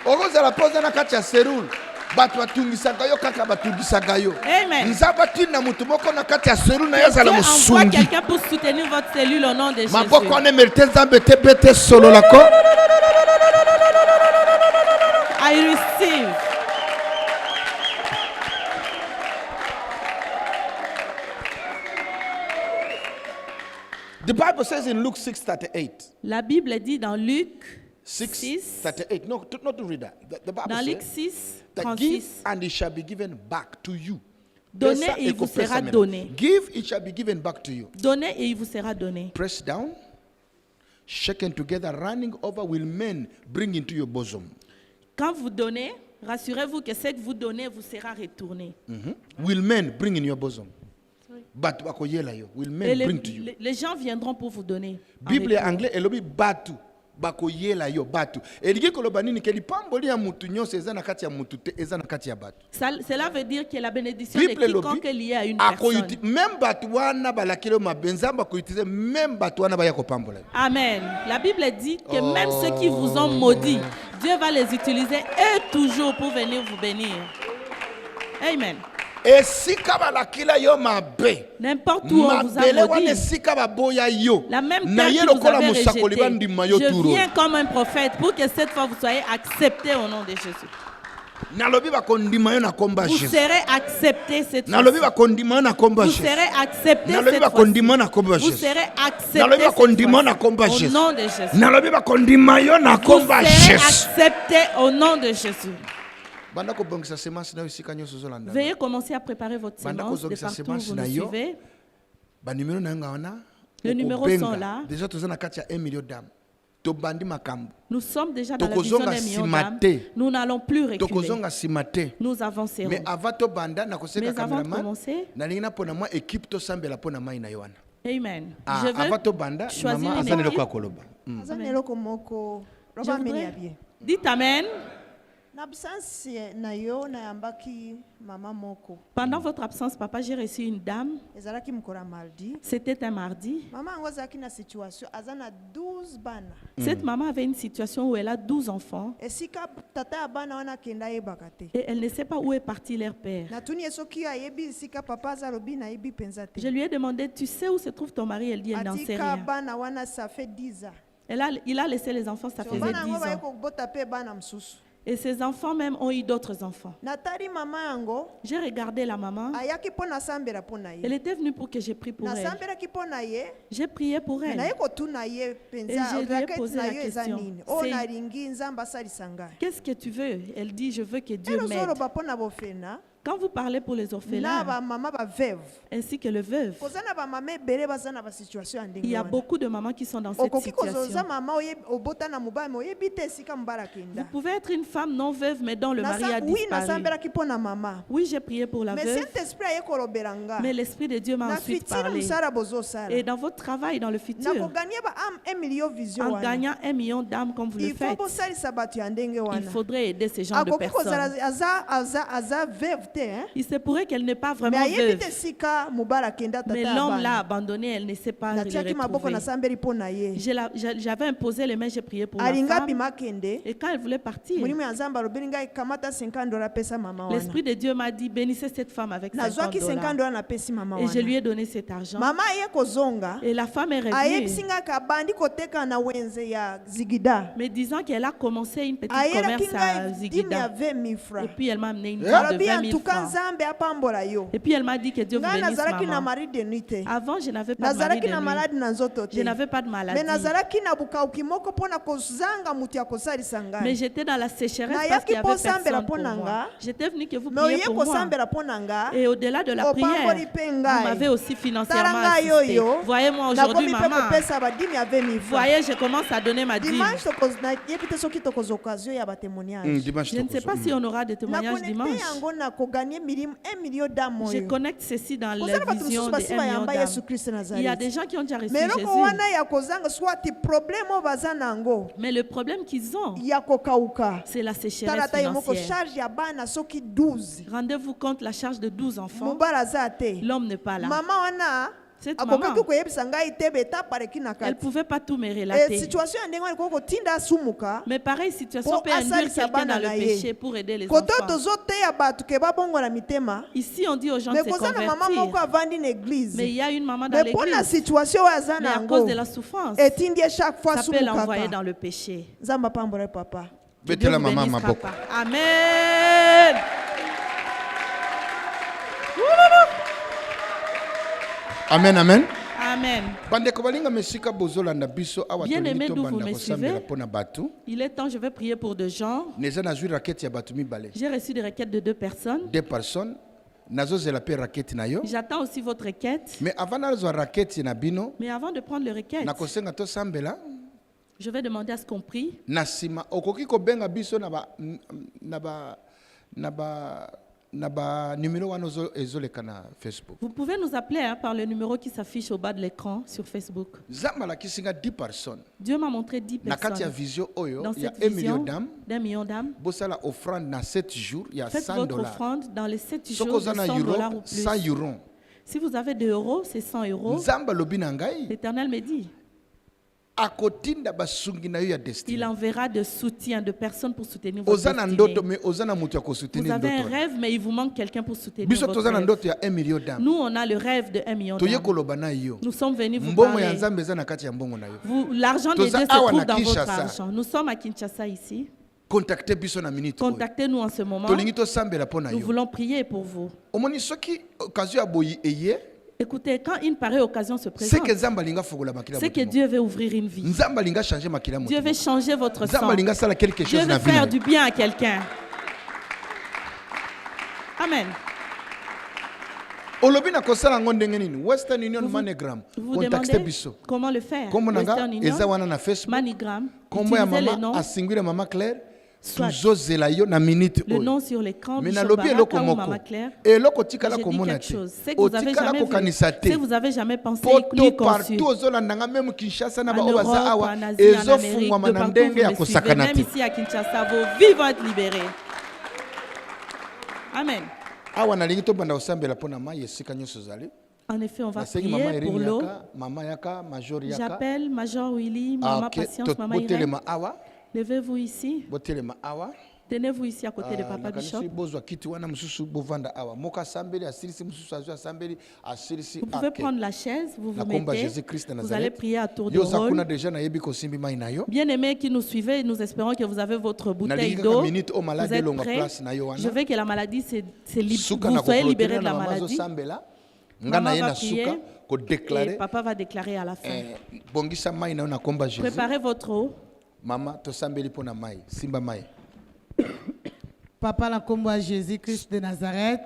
Okozala poza na kati ya serule. Bato batungisaka yo kaka batungisaka yo. Amen. Nzaba tinda mutu moko na kati ya serule na yo Dieu azala envoie musungi. quelqu'un pour soutenir votre cellule au nom de Jésus. Maboko wana emerite nzambe te bete solo lako. I receive. The Bible says in Luke 6:38. La Bible dit dans Luc 6, 38. No, not to read that. The Bible dans Luc says 6, that give 36, and it shall be given back to you. donnez Pesa et il eko vous sera pesa mena. donné. Give, it shall be given back to you. Donnez et il vous sera donné. Press down, shaken together, running over will men bring into your bosom. Quand vous donnez, rassurez-vous que ce que vous donnez vous sera retourné. Will men bring in your bosom? Batu bakoyela yo. Will Et men bring to you? les gens viendront pour vous donner. en Bible retour. anglais elobi batu bakoyela yo batu. Elingi koloba nini ke lipamboli ya mutu nyonso eza na kati ya mutu te eza na kati ya batu. Cela veut dire que la bénédiction Bible de quiconque est liée à une personne. même batu wana balakilo mabenza bakoyitize même batu wana baya kopambola. Amen. La Bible dit que même ceux qui vous ont maudit, Dieu va les utiliser eux toujours pour venir vous bénir. Amen. Esika balakila yo mabe. N'importe où on vous a Mabele wana maudit, esika baboya yo. la même Na terre ye qui vous lokola avait musakoli bandima yo rejeté, je turo. viens comme un prophète pour que cette fois vous soyez acceptés au nom de Jésus. Nalobi bakondima yo na komba Vous Jésus. serez acceptés cette fois. Nalobi bakondima yo na komba Vous Jésus. serez acceptés Nalobi cette fois. bakondima na komba Vous Jésus. serez acceptés Nalobi cette bakondima na fois. komba Au Jésus. nom de Jésus. Nalobi bakondima yo na Vous komba serez Jésus. acceptés au nom de Jésus. Banda kobongisa semence na yo esika nyonso ozolanda. Veuillez commencer à préparer votre Banda sémence de kozongisa partout où semence vous na nous yo. suivez. Ba numéro na nga wana. Les numéros okobenga. sont là. Déjà toza na kati ya 1 million d'âmes. Nous sommes déjà dans la vision des millions d'âmes. Nous n'allons plus reculer. Nous avancerons. Mais avant de commencer, Amen. Je veux choisir une équipe. Dites Amen. Pendant votre absence, papa, j'ai reçu une dame. C'était un mardi. Cette maman avait une situation où elle a 12 enfants. Et elle ne sait pas où est parti leur père. Je lui ai demandé, tu sais où se trouve ton mari? Elle dit, elle n'en sait rien. Il a laissé les enfants, ça faisait 10 ans. Et ses enfants même ont eu d'autres enfants. J'ai regardé la maman. Elle était venue pour que je prie pour elle. J'ai prié pour elle. Et je lui ai posé la question. Qu'est-ce que tu veux? Elle dit, je veux que Dieu m'aide. Quand vous parlez pour les orphelins, ainsi que les veuves, il y a beaucoup de mamans qui sont dans cette situation. Vous pouvez être une femme non veuve, mais dont le mari a disparu. Oui, j'ai prié pour la veuve, mais l'Esprit de Dieu m'a ensuite parlé. Et dans votre travail, dans le futur, en gagnant 1 million d'âmes comme vous le faites, il faudrait aider ces gens de personnes. Il se pourrait qu'elle n'est pas vraiment veuve. Mais l'homme l'a abandonnée, elle ne sait pas le retrouver. J'avais imposé les mains, j'ai prié pour la femme. Et quand elle voulait partir, l'Esprit de Dieu m'a dit, bénissez cette femme avec $50. Et je lui ai donné cet argent. Et la femme est revenue, me disant qu'elle a commencé une petite commerce à Zigida. Et puis elle m'a amené une dame de 20 000 francs. Et puis elle m'a dit que Dieu vous bénisse, maman. Avant, je n'avais pas de mari de nuit. Je n'avais pas de maladie. Mais j'étais dans la sécheresse parce qu'il n'y avait personne pour moi. J'étais venue que vous priez pour moi. Et au-delà de la prière, vous m'avez aussi financièrement assisté. Voyez-moi aujourd'hui, maman. Voyez, je commence à donner ma dîme. Je ne sais pas si on aura des témoignages dimanche. Je connecte ceci dans la vision des 1 million d'âmes. Il y a des gens qui ont déjà reçu Jésus. Mais le problème qu'ils ont, c'est la sécheresse financière. Rendez-vous compte, la charge de 12 enfants, l'homme n'est pas là. Cette maman, elle ne pouvait pas tout me relater. Mais pareille situation peut induire quelqu'un dans le péché pour aider les enfants. Ici, on dit aux gens de se convertir. Mais il y a une maman dans l'église, mais à cause de la souffrance, ça peut l'envoyer dans le péché. Que Dieu vous bénisse, papa. Amen. Amen, amen. Amen. Bien aimé, d'où vous me suivez, il est temps, je vais prier pour deux gens. J'ai reçu des requêtes de 2 personnes. J'attends aussi votre requête. Mais avant de prendre les requêtes, je vais demander à ce qu'on prie. Vous pouvez nous appeler par le numéro qui s'affiche au bas de l'écran sur Facebook. Dieu m'a montré 10 personnes. Dans cette vision d'1 million d'âmes, faites votre offrande dans les 7 jours de $100 ou plus. Si vous avez 2 euros, c'est 100 euros. L'Éternel me dit, il enverra de soutien, de personnes pour soutenir votre destinée. Vous avez un rêve, mais il vous manque quelqu'un pour soutenir votre rêve. Nous, on a le rêve de 1 million d'âmes. Nous sommes venus vous parler. L'argent de Dieu se trouve dans votre argent. Nous sommes à Kinshasa ici. Contactez-nous en ce moment. Nous voulons prier pour vous. Écoutez, quand une pareille occasion se présente, c'est que Dieu veut ouvrir une vie. Dieu veut changer votre sang. Dieu veut faire du bien à quelqu'un. Amen. Olobina kosala ngondenge nini? Western Union MoneyGram. Vous demandez comment le faire? Western Union, MoneyGram. Utilisez le nom. Asingwire Mama Claire. Soit le nom sur l'écran, mais Bishop Baraka ou Mama Claire. Et je dis quelque chose. C'est que vous avez jamais vu, c'est que vous avez jamais pensé ni conçu. En Europe, en Asie, en Amérique, de partout vous me suivez, même ici à Kinshasa, vos vies vont être libérées. Amen. En effet, on va prier pour l'eau. J'appelle Major Willy, Maman Patience, Maman Irène. Levez-vous ici. Tenez-vous ici à côté de Papa Bishop. Vous pouvez prendre la chaise, vous vous mettez. Vous allez prier à tour de rôle. Bien-aimés qui nous suivez, nous espérons que vous avez votre bouteille d'eau. Vous êtes prêts? Je veux que la maladie vous soyez libérés de la maladie. Maman va prier et Papa va déclarer à la fin. Préparez votre eau. Maman, to sambeli pona mai, simba mai. Papa na kombo ya Jésus Christ de Nazareth.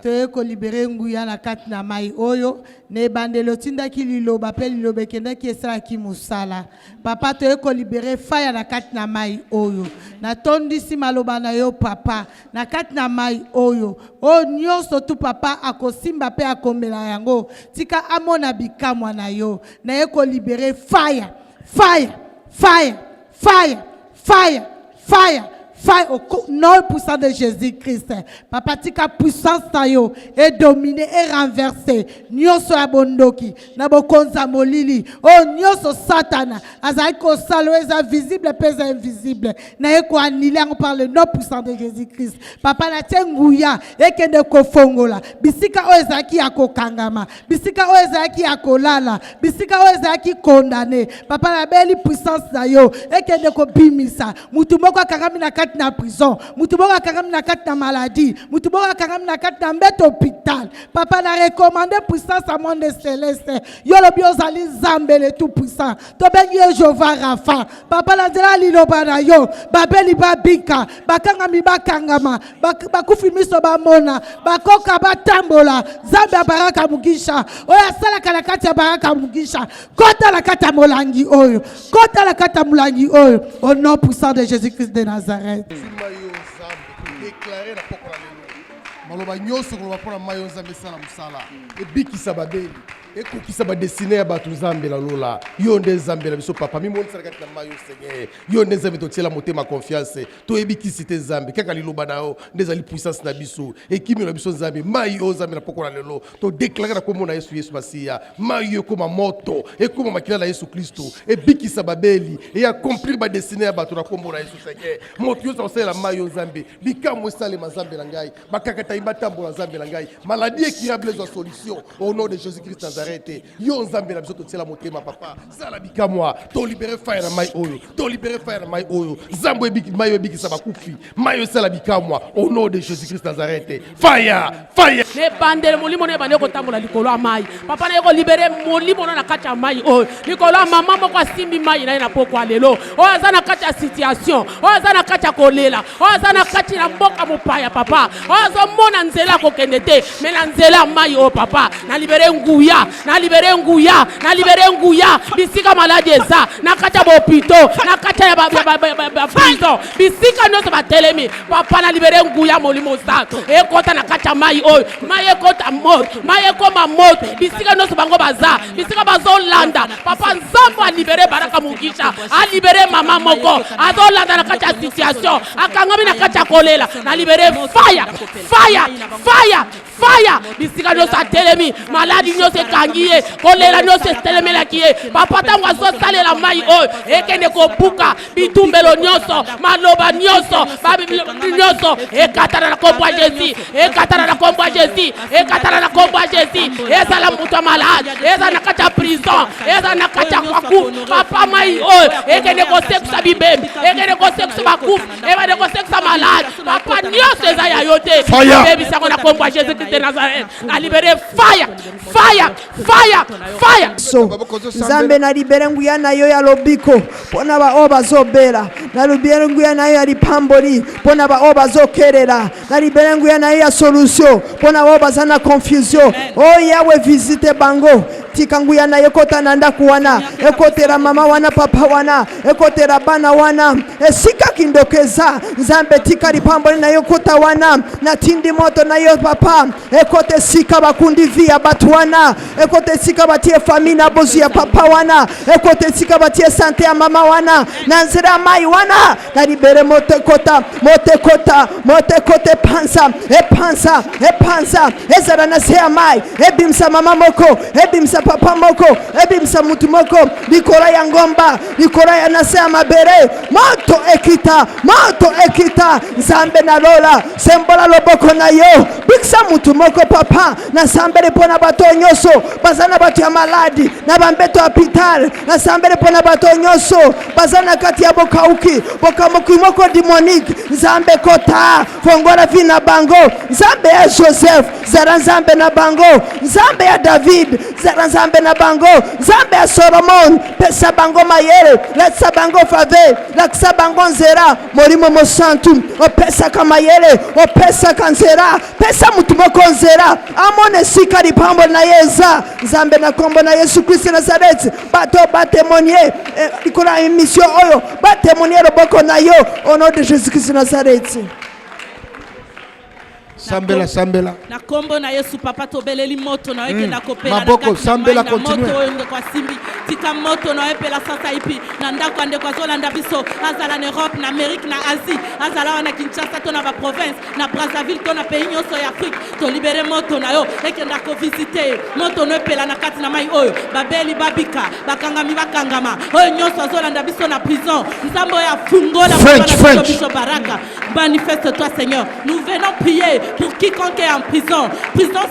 Te ko libérer nguya na kati na mai oyo ne bandelo tinda ki liloba pe lilobe kenda ki esala ki musala. Papa te ko libérer fire na kati na mai oyo. Na tondisi maloba na yo papa na kati na mai oyo. O nyonso tu papa akosimba pe akomela yango. Tika amona bikamwa na yo. Na ko libérer fire, fire, fire. Fire, fire, fire, fire au nom puissant de Jésus-Christ. Papa, tika puissance tayo est dominée et renversée. Nyoso abondoki, nabokonza molili. Oh nyoso satana, azaiko salo eza visible pesa invisible. Na eko annulé par le nom puissant de Jésus-Christ. Papa na tenguya ekende kofongola. Bisika o ezaki akokangama. Bisika o ezaki akolala. Bisika o ezaki condamné. Papa na beli puissance tayo ekende ko bimisa. Mutu moko akangami na kati na prison, mutuboka akangami na kati na maladie, mutuboka akangami na kati na mbete hôpital. Papa na recommandé puissance à monde céleste. Yolo biozali zambele tout puissant. Tobengi Jehova Rafa. Papa na zela liloba na yo, babeli babika, bakangami bakangama, bakufi miso bamona, bakoka batambola, Zambia baraka mugisha. Oya sala kana kati ya baraka mugisha. Kota la kata molangi oyo. Kota la kata molangi oyo. Au nom puissant de Jésus-Christ de Nazareth. Maloba nyoso ko bapona mayo nzambe sala musala ebikisa babeli ekokisa ba destiner ya batu nzambe la lola yo nde nzambe na biso papa mimonisa kati na mayo seigneur yo nde nzambe totiela motema confiance to ebikisi te nzambe kaka liloba na yo ndezali puissance na biso ekimi na biso nzambe mayo nzambe na poko na lelo to déclarer na komona Yesu Masia mayo koma moto ekoma makila na Yesu Kristo ebikisa babeli et accomplir ba destiner ya batu na komona Yesu seigneur moto yo sala mayo nzambe bikamo sale mazambe la ngai bakaka taimbatambo na nzambe la ngai maladie incurable zo solution au nom de Jésus-Christ Nazareth yo nzambe na biso totiela motema papa sala bikamwa to libérer fire na mai oyo to libérer fire na mai oyo zambo ebiki mai ebiki sa bakufi mai sala bikamwa au nom de Jésus-Christ Nazareth fire fire ne bandele molimo ne bande ko tambola likolo mai papa na ko libérer molimo na kati mai oyo likolo mama moko asimbi mai na poko alelo o azana kati ya situation o azana kati ya kolela o azana kati na mboka mopaya papa o azomona nzela ko kendete mais na nzela mai o papa na libérer nguya na libérer nguya na libérer nguya bisika malade eza na kati ya hôpito na kati ya prison bisika nyoso batelemi papa na libérer nguya molimo sato ekota na kati ya mai oyo mai ekota moto mai ekoma moto bisika nyoso bango baza bisika bazolanda papa nzambo a libérer baraka mugisha a libérer mama moko azolanda na kati ya situation akangami na kati ya kolela na libérer fire fire fire fire bisika nyoso atelemi maladi nyoso kangiye kolela nyoso telemela kiye papa tango azosalela mai oyo ekende kobuka bitumbelo nyoso maloba nyoso babi nyoso ekatana na kombo ya Jésus ekatana na kombo ya Jésus ekatana na kombo ya Jésus ezala muto malade ezala na kati ya prison ezala na kati ya kwaku papa mai oyo ekende kosekisa bibembe ekende kosekisa bakufu ekende kosekisa malade papa nyoso eza ya yote bebisa na kombo ya Jésus de Nazareth. A libéré fire, fire, fire, fire. So nzambe na libere nguya nayo ya lobiko pona ba oba zobera na libere nguya nayo ya lipamboli pona ba oba zokerera na libere nguya nayo ya solution pona oba zana confusion. Oh yawe visite bango tika nguya nayo kota nanda kuwana ekotera mama wana papa wana ekotera bana wana esika kindokeza nzambe tika lipamboli nayo kota wana na tindi moto nayo papa ekote sika bakundi via batu wana ekote sika batie famille na bozi ya papa wana ekote sika batie sante ya mama wana na nzira mai wana na libere mote kota pansa ezara na se mai ebimsa mama moko ebimsa papa moko ebimsa mutu moko likora ya ngomba likora ya nase ya mabere moto ekita nzambe na lola sembola loboko na yo biksa mutu moko papa na sambele pona bato nyoso bazana bato ya maladi na bambeto hospital na sambele pona bato nyoso bazana kati ya bokamuki moko demonique nzambe kota fongola vina bango nzambe ya Joseph zara nzambe na bango nzambe ya David zara nzambe na bango nzambe ya Solomon pesa bango mayele letsa bango fave laksa bango nzera molimo mosantu opesa kamayele opesa kanzera pesa mutu moko nzera amone sika lipambo na yeza nzambe na kombo na Yesu Kristo Nazareth bato batemonier ikola émission oyo batemonier loboko na yo au nom de Jésus Christ Nazareth. Sambela. Na kombo na Yesu papa tobeleli moto na weke na kopela maboko sambela continue. Moto oyo kwa simbi tika moto na epela sasa ipi na ndako ande kwa Zolanda biso azala na Europe na Amérique na Asie azala na Kinshasa to na ba province na Brazzaville to na pays nyonso ya Afrique to libere moto na yo eke ndako visiter moto no epela na kati na mai oyo babeli babika bakangama oyo nyonso Zolanda biso na prison nzambo ya fungola French. biso baraka manifeste-toi Seigneur. Nous venons prier pour quiconque est en prison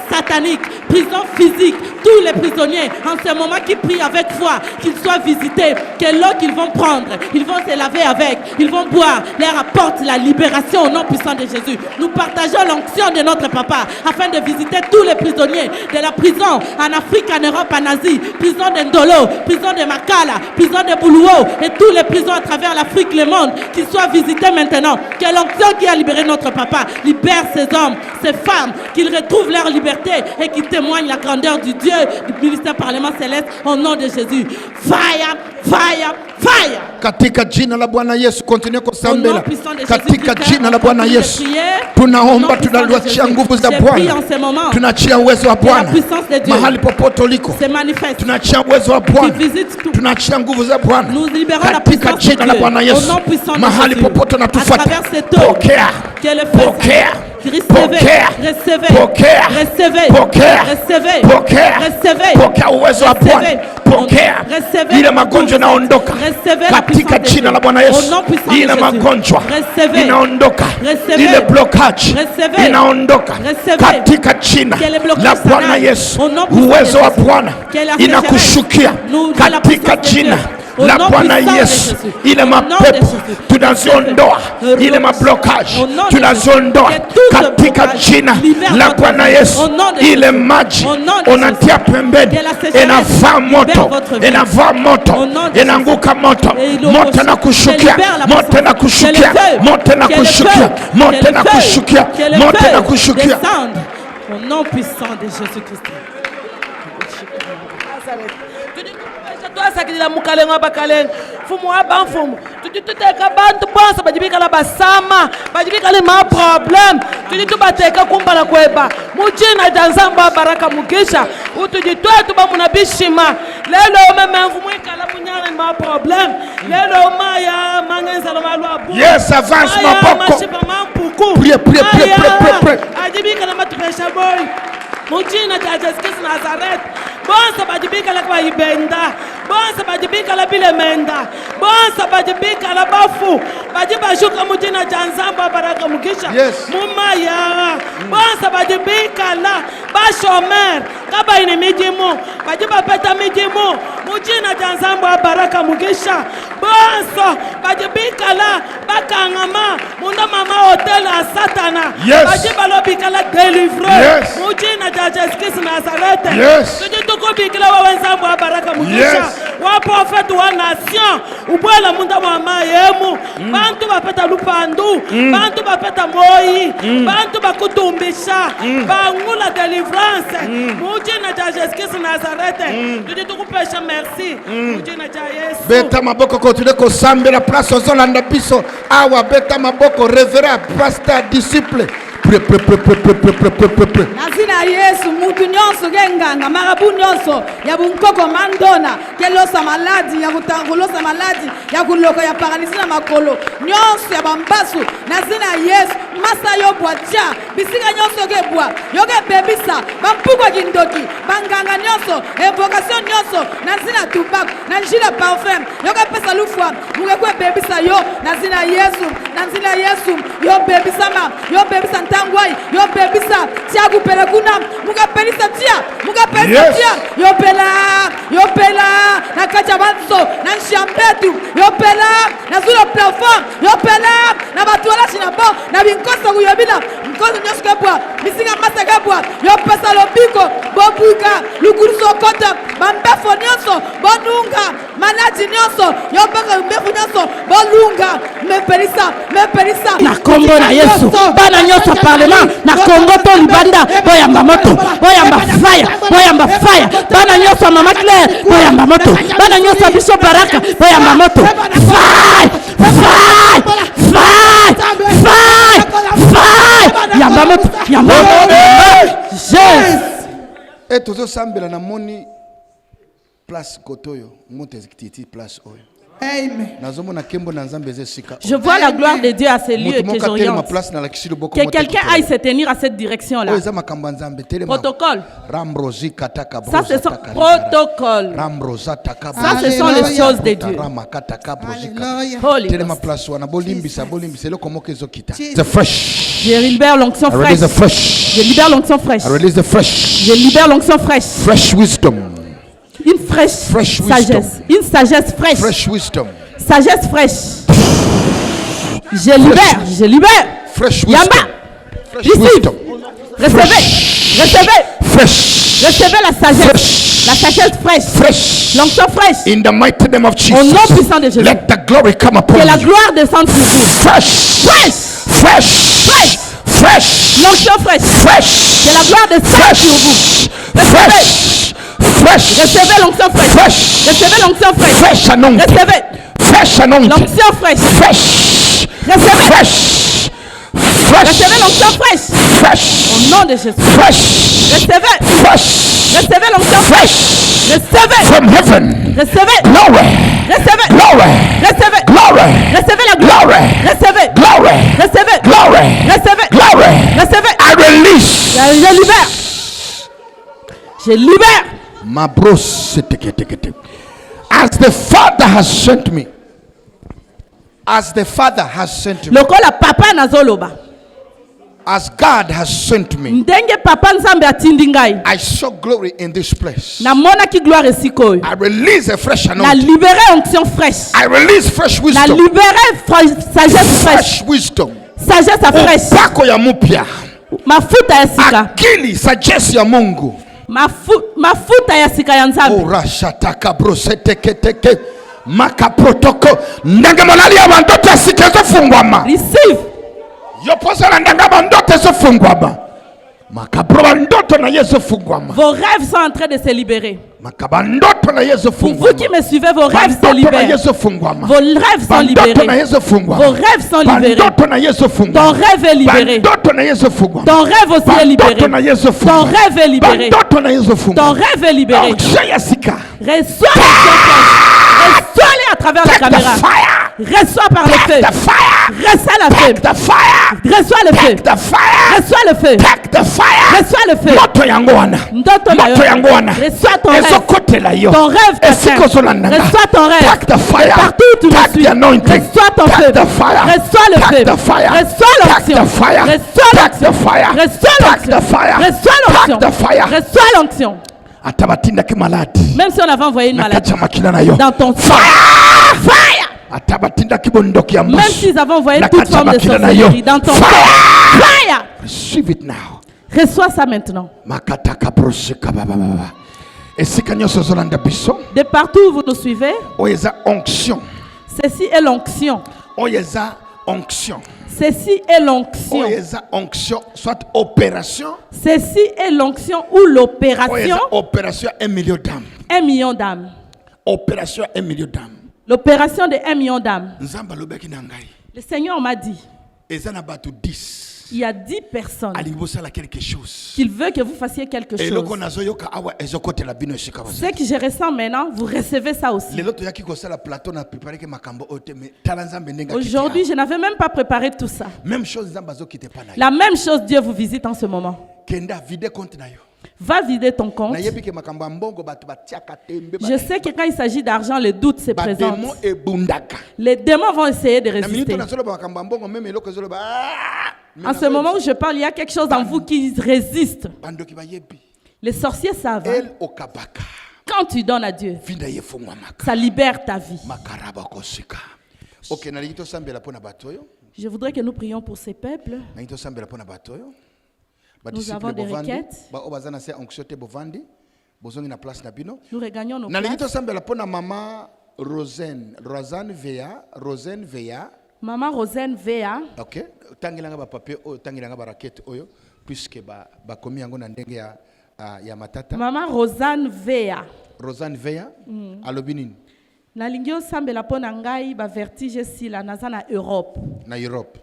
satanique, prison physique, tous les prisonniers en ce moment qui prient avec foi, qu'ils soient visités, que l'eau qu'ils vont prendre, ils vont se laver avec, ils vont boire, leur apporte la libération au nom puissant de Jésus. Nous partageons l'onction de notre papa afin de visiter tous les prisonniers de la prison en Afrique, en Europe, en Asie, prison de Ndolo, prison de Makala, prison de Boulouo et tous les prisons à travers l'Afrique, le monde, qu'ils soient visités maintenant. Que l'onction qui a libéré notre papa libère ces hommes, ces femmes, qu'ils retrouvent leur liberté et qu'ils témoignent la grandeur du Dieu du ministère Parlement Céleste au nom de Jésus. Fire, fire, fire. Katika jina la Bwana Yesu, continue kusambela. Katika jina la Bwana Yesu, tunaomba, tunaliachia nguvu za Bwana, tunachia uwezo wa Bwana mahali popote uliko, tunachia uwezo wa Bwana, tunachia nguvu za Bwana katika jina la Bwana Yesu, mahali popote natufuata. Pokea, pokea uwezo wa Bwana, pokea ile magonjwa naondoka katika jina la Bwana Yesu, ile magonjwa inaondoka, ile blockage inaondoka katika jina la Bwana Yesu. Uwezo wa Bwana inakushukia katika jina la Bwana Yesu. Ile mapepo tunaziondoa, ile mablockage tunaziondoa katika jina la Bwana Yesu. Ile maji unatia pembeni, inavaa moto, inaanguka moto na kushukia, moto na kushukia. Au nom puissant de Jésus-Christ. twasakilila mukalenga bakalenga fumu aba mfumu tuteka bantu bonse bajibikala basama bajibikala ma problem tubateka kumbala kweba mujina ja nzambo baraka mugisha utujitwe tuba munabishima lelo meme mfumu ikala munyana ma problem lelo maya mangenza lo malwa bu yes avance mapoko priez ajibikala matupesha boy mujina ja Jesus Nazareth bonse bajibikala kwa ibenda bonse bajibikala bile menda bonse bajibikala bafu bajibashuka mujina ja nzambo baraka mugisha mumaya bonse bajibikala bashomer kaba ine mijimu bajibapeta mijimu mujina ja nzambo baraka mugisha délivrance. Bajibikala, bakangama, munda mama hotel à Satana. Yes. Bajibalobikala délivré. Yes. Mujina Jésus-Christ Nazareth. Yes. Tuji tukubikila wa wenzangu wa baraka mukisha. Yes. Wa prophète wa nation. Ubwela munda mama yemu. Bantu bapeta lupandu. Bantu bapeta moi. Bantu bakutumbisha. Bangula délivrance. Mujina Jésus-Christ Nazareth. Tuji tukupesha merci. Mujina Yesu. Beta maboko continue ko sambela place ozolanda biso. Awa beta maboko révérend pasteur disciple. Nazina Yesu mutu nyonso genganga marabu nyonso ya bunkoko mandona kelosa maladi ya kutangulosa maladi ya kuloko ya paralysie na makolo nyonso ya bambasu nazina Yesu masa yo bwatia bisika nyonso gebwa yoge bebisa bampukwa kindoki banganga nyonso invocation nyonso nazina tubak na njila parfum yoge pesa lufwa mungekwe bebisa yo nazina Yesu yo bebisa ntangwai yo bebisa tia kupele kuna mungapelisa tia yo pela na kacha banso na nshambetu yo pela na zulo plafond yo pela na batuala chinabo na binkosa kuyobila mkono nyosho kebwa misinga masa kebwa yo pesa lobiko bobuka lukuruso kota bambefo nyonso bonunga maladi nyonso yo baka mbefu nyonso bolunga mepelisa na kombo na Yesu bana nyonso parlement na Kongo to libanda boyamba moto boyamba fire bana nyonso mama Claire boyamba moto bana nyonso Bishop Baraka boyamba moto fire yamba moto yes et tozo sambela na moni place kotoyo motezikiti place oyo. Amen. Je vois la gloire de Dieu à ces lieux que j'oriente. Que quelqu'un aille se tenir à cette direction-là. Protocole. Ça, ce sont protocoles. Ça, ce sont les choses de Dieu. Holy Je libère l'onction fraîche. Je libère l'onction fraîche. Je libère l'onction fraîche. Fresh wisdom. Une fraîche sagesse. Une sagesse fraîche. Fresh wisdom. Sagesse fraîche. Je libère. Fresh wisdom. Yamba. Wisdom. Recevez. Fresh. Recevez la sagesse. Fresh. La sagesse fraîche. Fresh. L'onction fraîche. In the mighty name of Jesus. Au nom puissant de Jésus. Let the glory come upon you. Que la gloire descende sur vous. Fresh. L'onction fraîche. Que la gloire descende sur vous. Recevez l'onction fraîche. Recevez l'onction fraîche. Fresh anointing. Recevez. Fresh anointing. L'onction fraîche. Recevez. Recevez l'onction fraîche. Au nom de Jésus. Recevez. Recevez l'onction fraîche. Recevez. From heaven. Recevez. Glory. Recevez. Glory. Recevez. Glory. Recevez la gloire. Glory. Recevez. Glory. Recevez. Glory. Recevez. Glory. Recevez. I release. Je libère. My bros, as the Father has sent me, lokola papa nazoloba, as God has sent me, ndenge papa nzambe atindi ngai, I saw glory in this place. namona ki gloire esikoyo. I release a fresh Na anointing. libéré onction fraîche. I release fresh Na wisdom. libéré sagesse fraîche. Fresh wisdom. Sagesse fraîche. Upako ya mupya. Mafuta ya sika. Akili sagesse ya Mungu. Mafuta ya sika ya nzambe. Orashataka broseteketeke maka protoko ndenge monali ya bandoto asikezo fungwama. Receive. Yoposala ndenge bandoto zo fungwama. Makabro ndoto na Yesu fungwama. Vos rêves sont en train de se libérer. Makabandoto na Yesu Pour fungwama. vous qui me suivez, vos rêves se libèrent. Vos rêves sont libérés. Vos rêves sont libérés. Ton rêve est libéré. Ton rêve aussi est libéré. Ton rêve est libéré. Ton rêve est libéré. Reçois-les à travers la caméra. Reçois par le feu. Reçois le feu. Reçois le feu. Reçois le feu. Reçois le feu. Reçois ton rêve. Ton rêve t'atteint. Reçois ton rêve. Et partout où tu me suis. Reçois ton feu. Reçois le feu. Reçois l'onction. Reçois l'onction. Reçois l'onction. Reçois l'onction. Même si on avait envoyé une maladie dans ton sang. Fire! Même s'ils avaient envoyé toute forme de sorcellerie dans ton corps. Fire! Receive it now. Reçois ça maintenant. De partout où vous nous suivez, ceci est l'onction. Ceci est l'onction. Soit opération. Ceci est l'onction ou l'opération. Opération 1 million d'âmes. 1 million d'âmes. Opération 1 million d'âmes. L'opération de 1 million d'âmes. Le Seigneur m'a dit. Il y a 10 personnes qu'il veut que vous fassiez quelque chose. Ce que je ressens maintenant, vous recevez ça aussi. Aujourd'hui, je n'avais même pas préparé tout ça. La même chose, Dieu vous visite en ce moment. Va vider ton compte. Je sais que quand il s'agit d'argent, le doute se présente. Les démons vont essayer de résister. En ce moment où je parle, il y a quelque chose en vous qui résiste. Les sorciers savent. Quand tu donnes à Dieu, ça libère ta vie. Je voudrais que nous prions pour ces peuples. Nous avons des requêtes. Nous regagnons nos places. Maman Rosane Vea. Ok. Tangilanga ba papier tangilanga ba raquette oyo puisque ba komi yango na ndenge ya matata. Maman Rosane Vea. Rosane Vea. Alobinini. Na lingio sambela pona ngai ba vertige sila naza na Europe. Na Europe.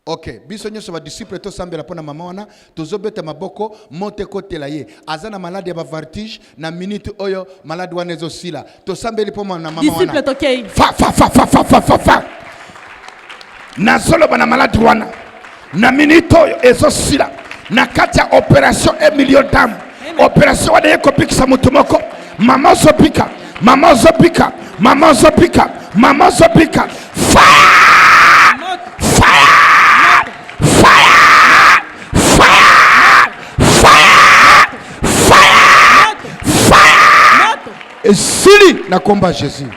Ok, biso nyonso ba disciple to sambela pona mama wana tozobeta maboko mote kotela ye azana malade ya ba vertige na minute oyo malade wana ezosila to sambeli po na mama wana disciple tokei fa na solo bana malade wana na minute oyo ezosila na kati ya opération 1 million d'âmes opération wana ekopikisa mutu moko mama zopika fire. Et sili na komba Jésus.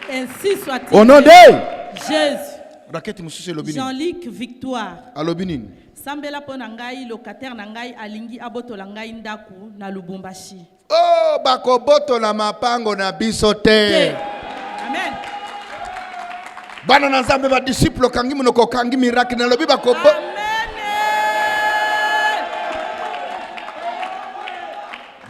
Ainsi soit-il. Au nom de Jésus. Jean-Luc Victoire. Alobinine. Sambela pona ngai locataire na ngai alingi abotola ngai ndaku na Lubumbashi. Oh bako botola mapango na biso te. Amen. Bana na Nzambe ba disciple kangi munoko kangi miracle na lobi bako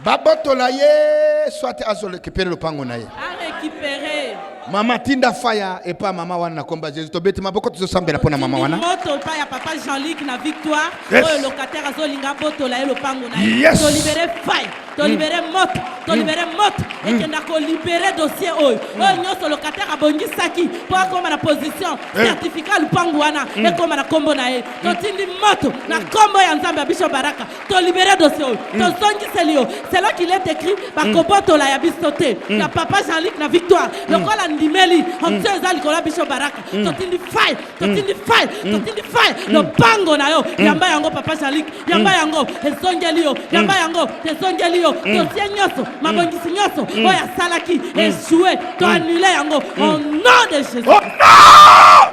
babotola ye soit azo récupérer le pango na ye. A récupérer. Mama tinda fire et pas mama wana na komba Jésus to beti maboko to sambela pona mama wana. Moto pa ya papa Jean-Luc na Victoire. Oyo locataire azo linga botola ye le pango na ye. To libérer fire. To libérer moto. To libérer moto. Et que ndako libérer dossier oyo. Oyo nyoso locataire abongi saki po akoma na position certificat le pango wana et koma na kombo na ye. To tindi moto na kombo ya Nzambe ya Bishop Baraka. To libérer dossier oyo. To songi selio. C'est là qu'il est écrit bakobotola ya bisote. Ya papa Jean-Luc na Victoire. Lokola ndimeli onzo ezali kola Bishop Baraka. To tindi fire. To tindi fire. To tindi fire. Le pango na yo. Yamba yango papa Jean-Luc. Yamba yango ezongeli yo. Yamba yango ezongeli yo. Dossier nyoso. Mabongisi nyoso. Oya salaki. Échoué. To annulé yango. Au nom de Jésus. Oh non!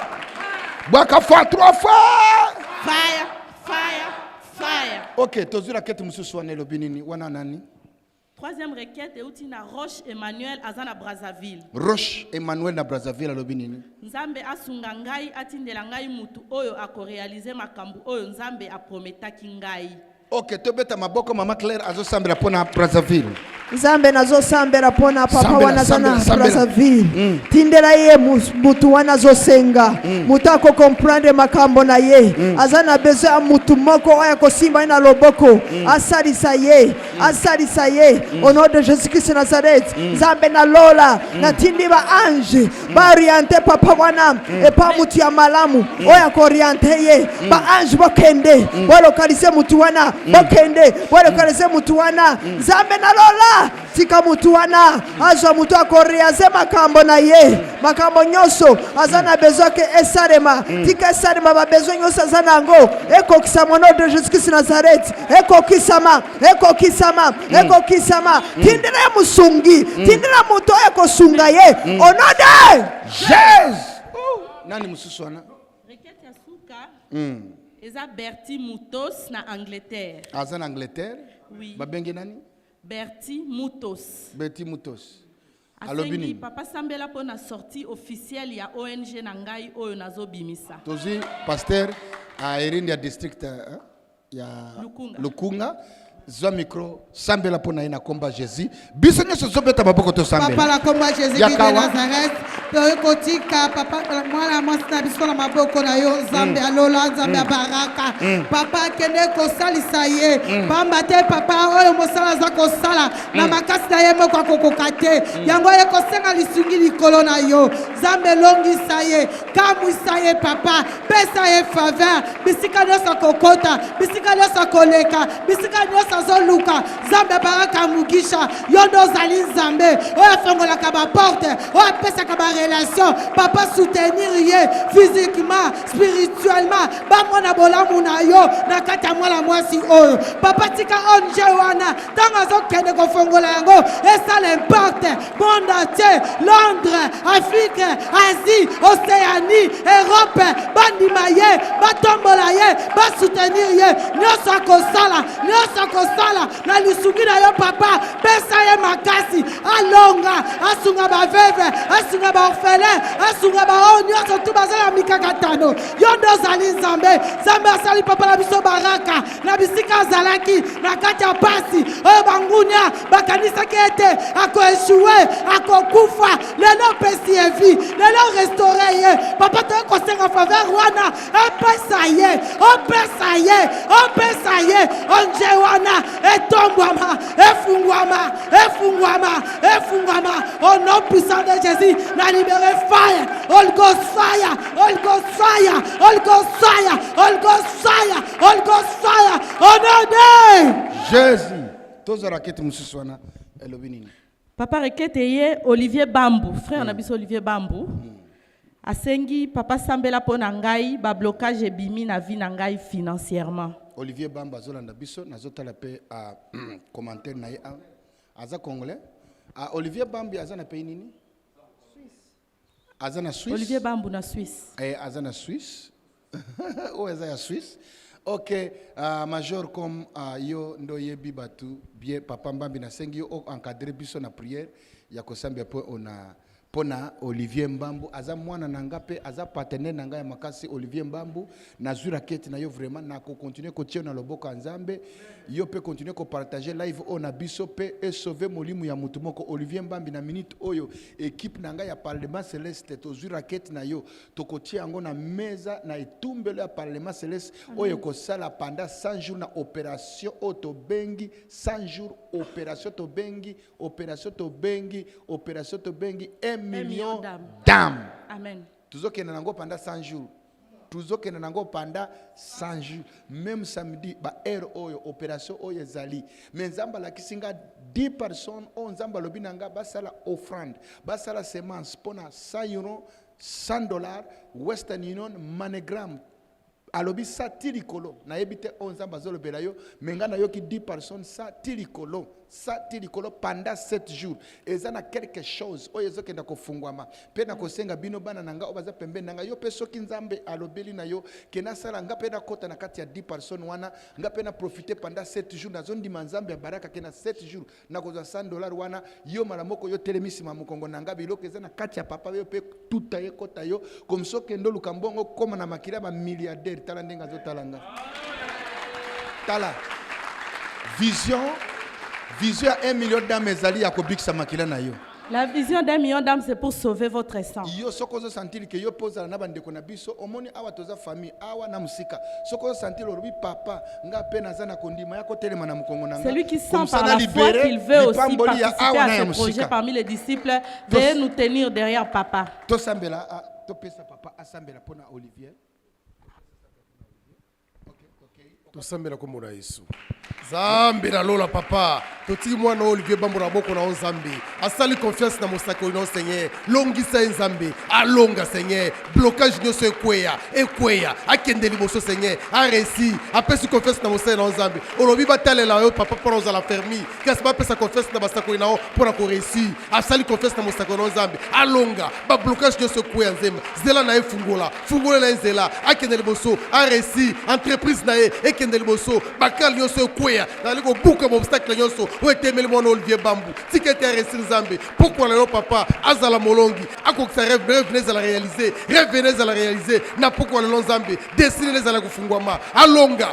Baka fois 3 fois. Fire. Fire. Fire. Ok, tozura kete mususu wana lobinini wana nani? Troisième requête est outil na Roche Emmanuel azana Brazzaville. Roche Emmanuel na Brazzaville lobinini. Nzambe asunga ngai atindela ngai mutu oyo akorealize makambu oyo Nzambe aprometaki ngai. Ok, tobeta maboko mama Claire azosambela pona Brazzaville. Nzambe nazosambela pona papa wana zana Brazzaville. Tindela ye mutu wana zosenga. Mutu ako comprendre makambo na ye. Azana besoin mutu moko oya kosimba na loboko. Asalisa ye. Asalisa ye. Au nom de Jésus-Christ Nazareth. Nzambe na lola. Na tindi ba ange. Ba orienter papa wana. Et pas mutu ya malamu. Oya ko orienter ye. Ba ange bokende. Bo lokaliser mutu wana. Bokende. Bo lokaliser mutu wana. Nzambe na lola. Tika mutu wana azwa mutu akoreaze makambo na ye makambo nyoso azana besoin que esarema tika esarema ba besoin nyoso azana ngo ekokisama nom de Jésus-Christ Nazareth ekokisama tindira musungi tindira mutu ekosunga ye au nom de Jésus. Nani mususu wana? Requête ya suka. Eza Bertie Moutos na Angleterre. Aza na Angleterre? Oui. Babengi nani? Bertie Moutos. Bertie Moutos. Asengi papa sambela po na sortie officielle ya ONG na ngai oyo nazo bimisa. Tozi pasteur a Irindia district ya Lukunga. Zwa micro sambela po na ina komba Jésus. Biso nyoso zobeta maboko to sambela. Papa la komba Jésus de Nazareth. Toyo kotika papa mwana mwasi na biso na maboko na yo Nzambe alola Nzambe baraka. Papa kende kosalisa ye. Pamba te papa oyo mosala za kosala na makasi na ye moko akokoka te. Yango ye kosenga lisungi likolo na yo. Nzambe longisa ye, kamwisa ye papa, pesa ye faveur. Bisika nyonso kokota, bisika nyonso koleka, bisika nyonso zoluka. Nzambe baraka mugisha, yondo zali Nzambe. Oyo fongolaka ba porte, oyo pesa ka ba relation. Papa soutenir ye physiquement, spirituellement. Ba mwana bolamu na yo, na kata mwana mwasi oyo. Papa tika onje wana, tanga zo kende ko fongola yango. Et ça l'importe, monde entier, Londres, Afrique, Asie, Océanie, Europe, bandimaye, batombola ye, ba soutenir ye, nyosa kosala, na lisugi na yo papa, pesa ye makasi, alonga, asunga ba veve, asunga ba orphelin, asunga ba onyoso tu bazala mikakatano, yondo zali Nzambe, Nzambe asali papa na biso baraka, na bisika zalaki, na kati ya pasi, oyo bangunya, bakanisa kete, ako échoué, ako kufa, lelo pesi evi, lelo restauré ye, papa te kosenga faveur wana, pesa ye, onje wana, etombwama, efungwama, au nom puissant de Jésus, na libéré fire, Holy Ghost fire, au nom de Jésus. Toza rakete mususu wana, elobinini. Papa requête ye Olivier Bambou, frère na biso Olivier Bambou. Asengi papa sambela po na ngai ba blocage ebimi na vie na ngai financièrement. Olivier Bambou azolanda biso nazotala pe a commentaire na ye aza congolais. Olivier Bambou aza na pays nini? Aza na Suisse. Olivier Bambou na Suisse. Aza na Suisse. O aza ya Suisse. Ok, major comme yo ndo yebi batu bien papa Mbambi na sengi yo encadrer biso na prière ya kosambia po ona pona Olivier Mbambu aza mwana nanga pe aza partenaire nanga ya makasi Olivier Mbambu na zura kete na yo vraiment na ko continuer ko tia na loboko nzambe yo pe continuer ko partager live ona biso pe et sauver molimu ya mutu moko Olivier Mbambi na minute oyo équipe nanga ya parlement céleste to zura kete na yo to ko tia ngo na meza na etumbelo ya parlement céleste oyo ko sala pendant 100 jours na opération otobengi 100 jours opération to bengi 1 million d'âmes. Amen. Tuzokenda nango pendant 100 jours. Tuzokenda nango pendant 100 jours. Même samedi, ba heure oyo, opération oyo zali. Mais nzamba la kisinga 10 personnes, on nzamba lobi nanga basala offrande. Basala semence pona 100 euros, $100, Western Union, MoneyGram. Alobi sa tirikolo. Na yebite on nzamba zolo belayo. Menga na yoki 10 personnes sa tirikolo. Ça tirikolo pendant 7 jours. Et ça na quelque chose. Oyezo kenda kofungwama. Pe na kosenga bino bana nanga obaza pembe nanga yo pe soki nzambe alobeli na yo kena sala nga pe na kota na kati ya 10 personnes wana nga pe na profiter pendant 7 jours na zondi manzambe ya baraka kena 7 jours na koza $100 wana yo mala moko yo telemisi mamukongo nanga biloko eza na kati ya papa yo pe tuta ye kota yo comme so kendo lukambongo koma na makila ba milliardaire tala ndenga zo talanga. Tala. Vision à 1 million d'âmes ezali ya kobikisa makila na yo. La vision d'1 million d'âmes, c'est pour sauver votre sang. Yo sokozo sentir que yo poza na bandeko na biso omoni awa toza famille awa na musika sokozo sentir lobi papa nga pe naza na kondima ya kotelema na mukongo nanga. Celui qui sent par la foi qu'il veut aussi participer à ce projet parmi les disciples, veuillez nous tenir derrière papa. To sambela to pesa papa asambela pona Olivier. To sambela komona Yesu. Zambe na lola papa. Toti mwana Olivier Bambo na boko na Nzambe. Asali confiance na mosako ino Seigneur. Longisa Nzambe. Alonga Seigneur. Blocage nyonso ekweya. Akende liboso Seigneur. A réussi. Apesi confiance na mosako na Nzambe. Olobi batalela yo papa pour la fermi. Kasi ba pesa confiance na basako ino pour na ko réussir. Asali confiance na mosako na Nzambe. Alonga. Ba blocage nyonso ekweya Nzemba. Zela na efungola. Fungola na Nzela. Akende liboso. A réussi. Entreprise na ye ekende liboso. Bakal nyonso ekweya. Dali ko buka obstacle nyonso. Où était le mon Olivier Bambou? Si que tu es resté Zambé, pourquoi le papa Azala Molongi, à quoi que ça revenez à la réaliser, revenez à la réaliser, n'a pourquoi le long Zambé, dessinez les à la Kufungwama, alonga,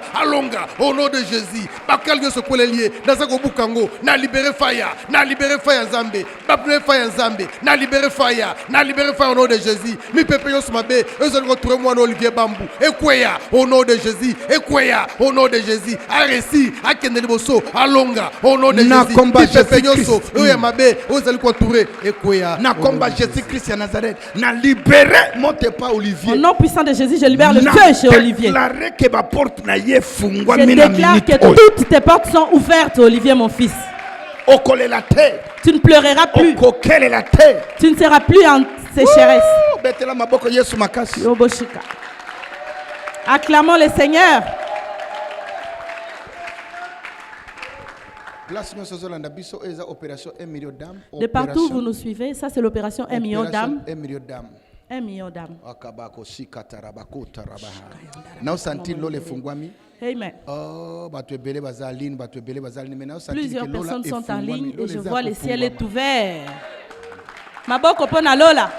au nom de Jésus, Bakal yo se colle lié, Nazako Bukango, n'a libéré Faya Zambé, Babne Faya Zambé, n'a libéré Faya au nom de Jésus, mi pepe yo smabe, eux allons retrouver moi Olivier Bambou, et quoi au nom de Jésus, et quoi au nom de Jésus, a réussi, à Kendeliboso, alonga, au nom de Jésus. Na combat Jésus-Christ. Na combat Jésus-Christ à Nazareth. Na libéré monte pas Olivier. Au nom puissant de Jésus, je libère le feu chez Olivier. Je déclare que toutes tes portes sont ouvertes, Olivier, mon fils. Tu ne pleureras plus. Tu ne seras plus en sécheresse. Acclamons le Seigneur. De partout où vous nous suivez, ça c'est l'opération 1 million d'âmes. 1 million d'âmes. Amen. Plusieurs personnes sont en ligne et je vois le ciel est ouvert. Maboko pona lola.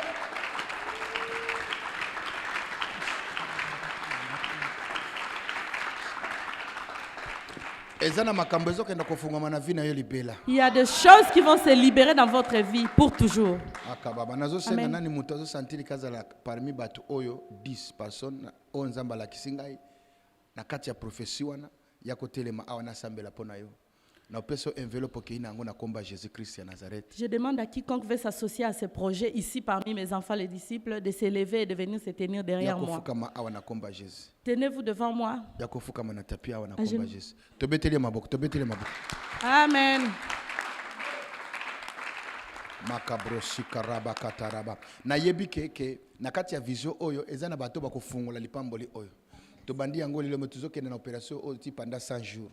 Il y a des choses qui vont se libérer dans votre vie pour toujours. Amen. Parmi 10 personnes, na kati ya prophétie wana ya kotelema awana sambela pona yo na peso enveloppe ke ina ngona komba Jésus-Christ ya Nazareth. Je demande à quiconque veut s'associer à ce projet ici parmi mes enfants les disciples de s'élever et de venir se tenir derrière moi. Yakofukama awana komba Jésus. Tenez-vous devant moi. Yakofukama na tapia awana komba Jésus. Tobetele maboko. Amen. Makabrosi karaba kataraba. Na yebike ke na kati ya vision oyo ezana bato bakofungula lipamboli oyo. Tobandi yango lelo metuzo kende na opération oti pendant 100 jours.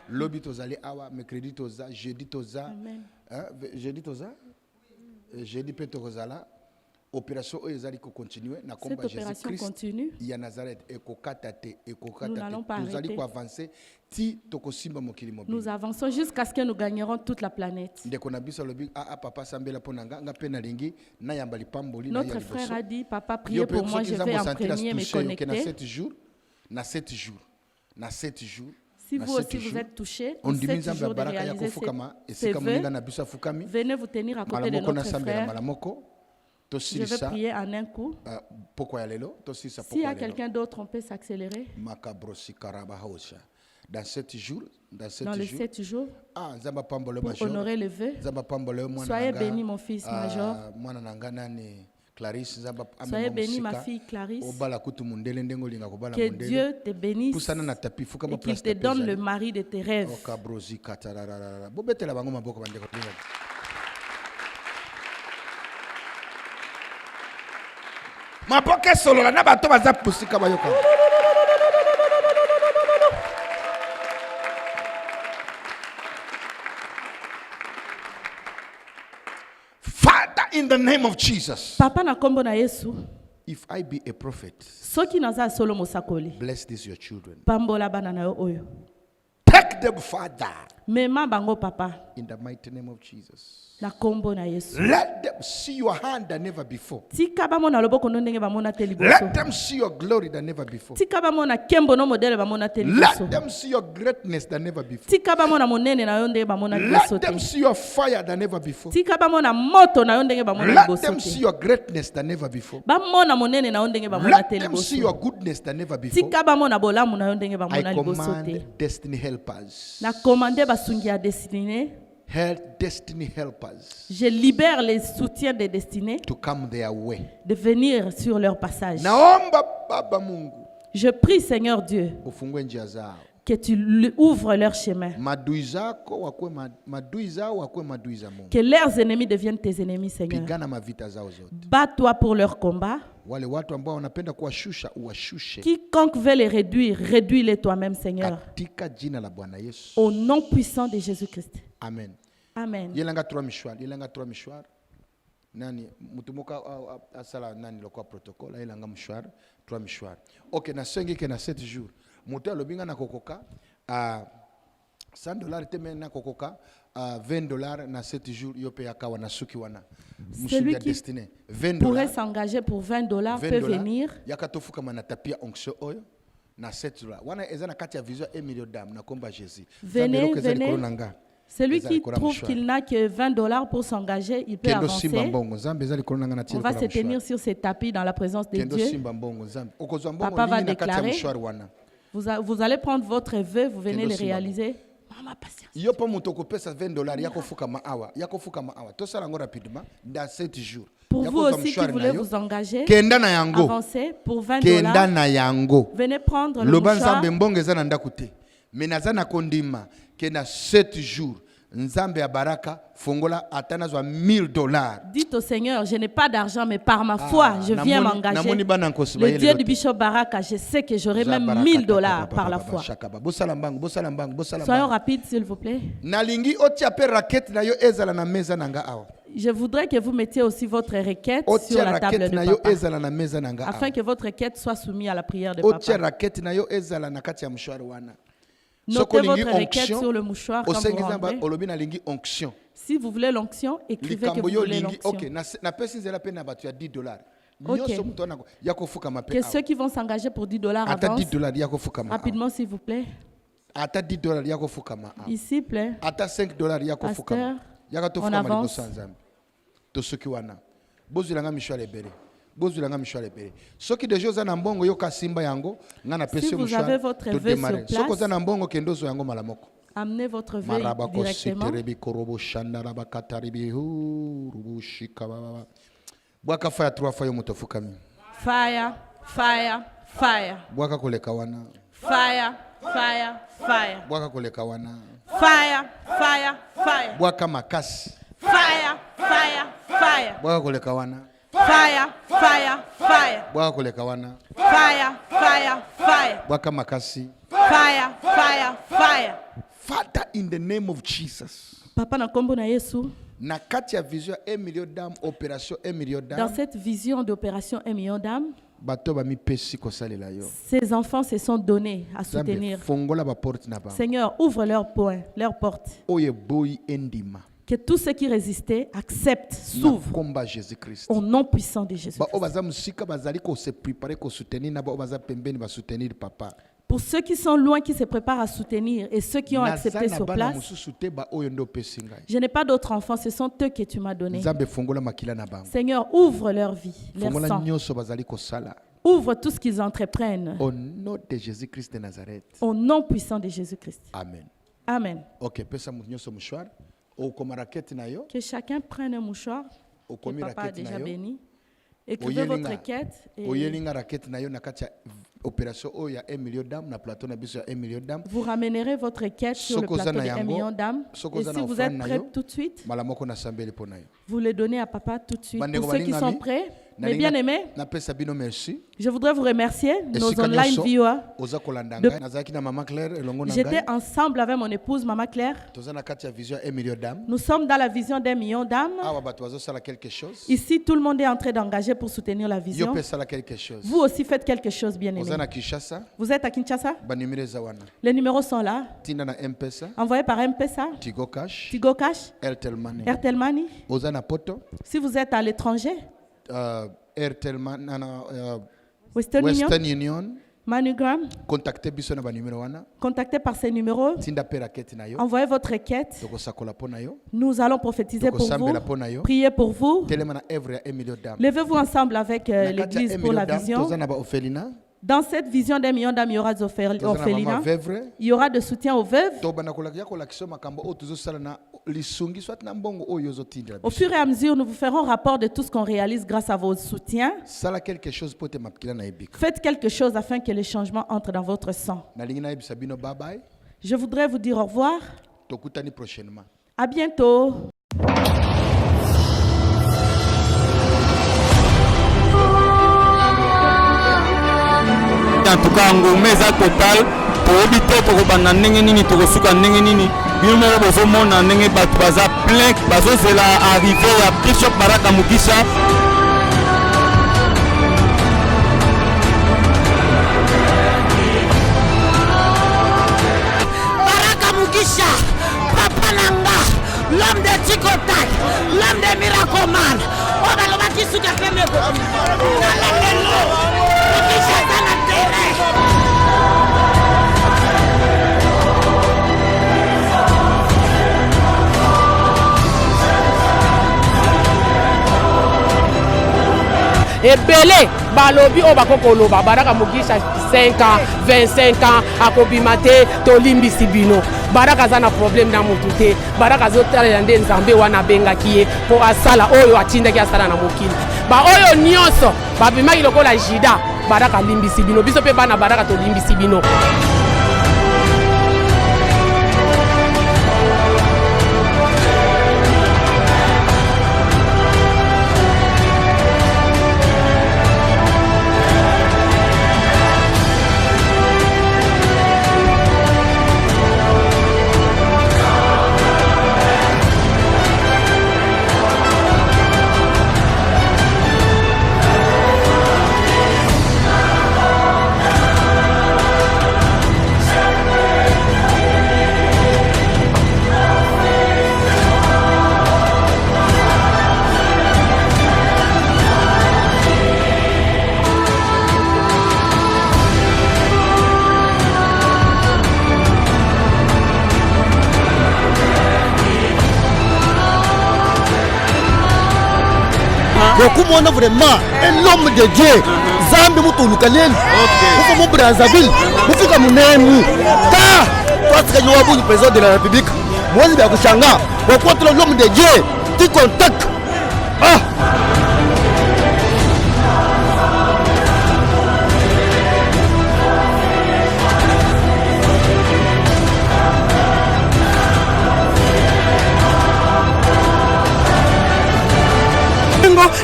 Lobi tozali awa, mercredi toza, jeudi toza. Jeudi toza? Jeudi pe tozala. Opération oyo ezali ko continuer na combat Jésus-Christ. Ya Nazareth ekokata te. Tozali ko avancer ti tokosimba mokili mobile. Nous avançons jusqu'à ce que nous gagnerons toute la planète. Ndeko na biso lobi papa sambela ponanga nga pe na lingi na yamba lipamboli na Notre frère a dit papa priez pour moi, je vais en premier me connecter. Na 7 jours. Si vous aussi vous êtes touché, en 7 jours de réaliser ces vœux, venez vous tenir à côté de notre frère. Je vais prier en un coup. S'il y a quelqu'un d'autre, on peut s'accélérer. Dans 7 jours, dans les 7 jours, pour honorer le vœu, soyez béni mon fils major. Soyez béni ma fille Clarisse. Que Dieu te bénisse et qu'il te donne le mari de tes rêves. In the name of Jesus. Papa na kombo na Yesu. If I be a prophet, soki naza solo mosakoli. Bless these your children. Pambola bana na yo oyo. Take them father. Mema bango papa. In the mighty name of Jesus. Na kombo na Yesu. Let them see your hand than never before. Tika ba mona loboko no ndenge ba mona te liboso. Let them see your glory than never before. Tika ba mona kembo no modele ba mona te liboso. Let them see your greatness than never before. Tika ba mona monene na yo ndenge ba mona liboso te. Let them see your fire than never before. Tika ba mona moto na yo ndenge ba mona liboso te. Let them see your greatness than never before. Ba mona monene na yo ndenge ba mona te liboso. Let them see your goodness than never before. Tika ba mona bolamu na yo ndenge ba mona liboso te. I command destiny helpers. Na commande basungi ya destinée. Destiny helpers. Je libère les soutiens des destinées to come their way. De venir sur leur passage. Naomba Baba Mungu. Je prie Seigneur Dieu Que tu ouvres leur chemin. Que leurs ennemis deviennent tes ennemis, Seigneur. Bats-toi pour leur combat. Quiconque veut les réduire, réduis-les toi-même, Seigneur. Au nom puissant de Jésus-Christ. Amen. Amen. Nani mutumoka asala nani lokwa protocole ilanga mshwar 3 mshwar. OK, na sengi ke na 7 jours. Mutu alobinga na kokoka $100 teme na kokoka $20 na 7 jours yope yakawa na suki wana. Celui qui pourrait s'engager pour $20 peut venir. Yakatofuka mana tapia onction oyo na $7. Wana ezana kati ya vision 1 million d'âmes na komba Jésus. Venez. Celui qui trouve qu'il n'a que $20 pour s'engager, il peut avancer. On va se tenir sur ces tapis dans la présence de Dieu. Papa va déclarer. Vous allez prendre votre vœu, vous venez le réaliser. Maman, patience. Pour vous aussi qui voulez vous engager, avancez pour $20. Venez prendre le mouchoir. Que na 7 jours nzambe ya baraka fongola atanazwa $1000. Dites au Seigneur, je n'ai pas d'argent, mais par ma foi, je viens m'engager. Le Dieu du Bishop Baraka, je sais que j'aurai même $1000 par la foi. Soyons rapides, s'il vous plaît. Je voudrais que vous mettiez aussi votre requête sur la table de papa, afin que votre requête soit soumise à la prière de papa. Notez votre requête sur le mouchoir quand vous rentrez. Si vous voulez l'onction, écrivez que vous voulez l'onction. Okay. Que ceux qui vont s'engager pour $10 avancent. Rapidement, s'il vous plaît. Ici, plaît. Pasteur, on avance. Si vous avez votre vœu sur place, amenez votre vœu directement. Fire, fire, fire. Fire, fire, fire. Fire, fire, fire. Fire, fire, fire. Fire, fire, fire. Fire, fire, fire. Fire, fire, fire. Father, in the name of Jesus. Papa na kombo na Yesu. Na kati ya vision 1 million d'âmes, opération 1 million d'âmes. Dans cette vision d'opération 1 million d'âmes, ces enfants se sont donnés à soutenir. Seigneur, ouvre leurs portes. Que tous ceux qui résistaient acceptent, s'ouvrent au nom puissant de Jésus. Pour ceux qui sont loin, qui se préparent à soutenir, et ceux qui ont accepté sur place, je n'ai pas d'autres enfants, ce sont eux que tu m'as donnés. Seigneur, ouvre leur vie, leur sang. Ouvre tout ce qu'ils entreprennent. Au nom de Jésus-Christ de Nazareth. Au nom puissant de Jésus-Christ. Amen. Amen. Ok, que chacun prenne un mouchoir. Que papa a déjà béni. Écrivez votre requête. Vous ramènerez votre requête sur le plateau de 1 million d'âmes. Et si vous êtes prêts tout de suite, vous le donnez à papa tout de suite. Pour ceux qui sont prêts, mes bien-aimés, je voudrais vous remercier, nos online viewers. J'étais ensemble avec mon épouse, Maman Claire. Nous sommes dans la vision d'1 million d'âmes. Ici, tout le monde est en train d'engager pour soutenir la vision. Vous aussi faites quelque chose, bien-aimés. Vous êtes à Kinshasa? Les numéros sont là. Envoyés par M-Pesa, Tigo Cash, Airtel Money. Si vous êtes à l'étranger, Western Union, MoneyGram. Contactez par ces numéros. Envoyez votre requête. Nous allons prophétiser pour vous, prier pour vous. Levez-vous ensemble avec l'église pour la vision. Dans cette vision d'1 million d'âmes, il y aura des orphelins. Il y aura de soutien aux veuves. Au fur et à mesure, nous vous ferons rapport de tout ce qu'on réalise grâce à vos soutiens. Faites quelque chose afin que les changements entrent dans votre sang. Je voudrais vous dire au revoir. À bientôt. En tout cas, ngomé za total pour éviter pour bana ndenge nini to suka ndenge nini bino mo bozo mona ndenge batu baza plein bazo zela arrivé ya Bishop Baraka Mugisha. Baraka Mugisha, Papa Nanga, l'homme de Tikotak, l'homme de Miracle Man. On va le bâtir sous la ferme. Et belé, balobi o bakoko ba Baraka Mugisha 5 ans, 25 ans, akobimate tolimbi sibino. Baraka zana problème na mutute. Baraka zotala yande nzambe wana benga kiye po asala oyo atinda ki asala na mokili. Ba oyo nyonso, babima iloko la jida, Baraka limbi sibino. Biso pe bana Baraka tolimbi sibino. Beaucoup monde vraiment un homme de Dieu. Zambi mutu lukaleli. Vous mon Brazzaville. Vous faites comme nemi. Car toi tu es le président de la République. Moi je vais à Shanga. Pour contre l'homme de Dieu. Tu contactes. Ah.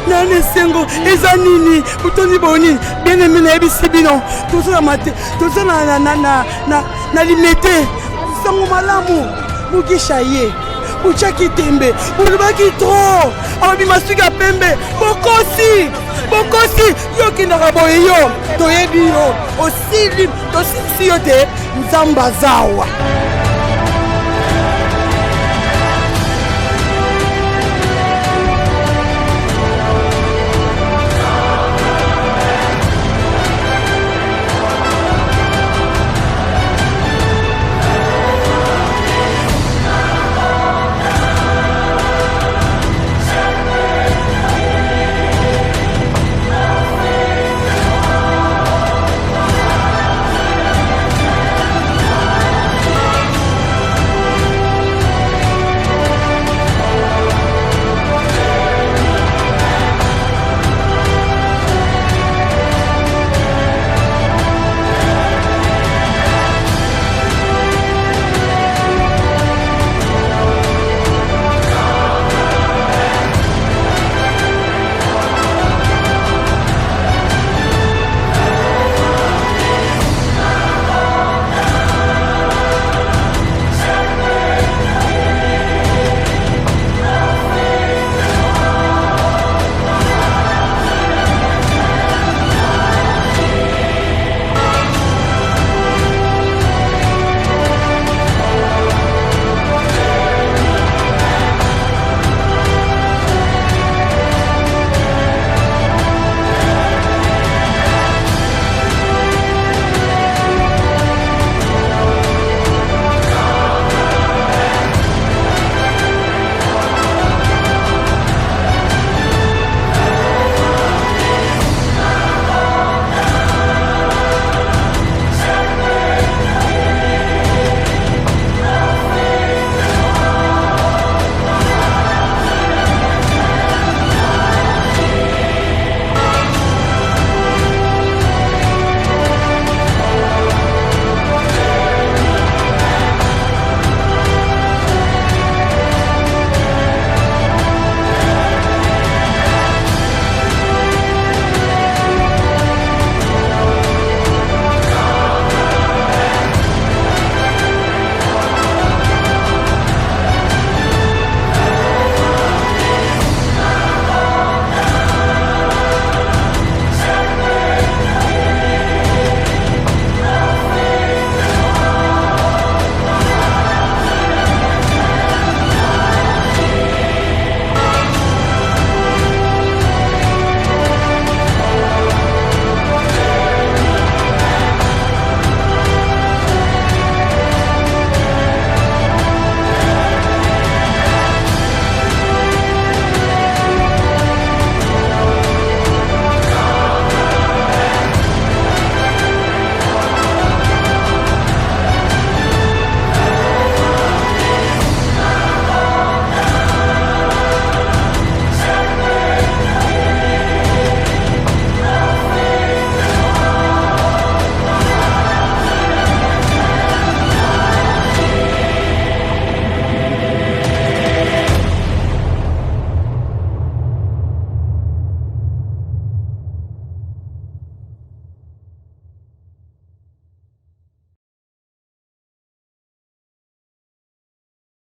Nane sengo ezanini utoni boni bien aimé na ebisibino toza mate toza na limete sango malamu Mugisha ye uchaki tembe ulibaki tro ababi masuka pembe bokosi yoki na raboye yo toyebi yo osili tosisi yo te nzamba zawa.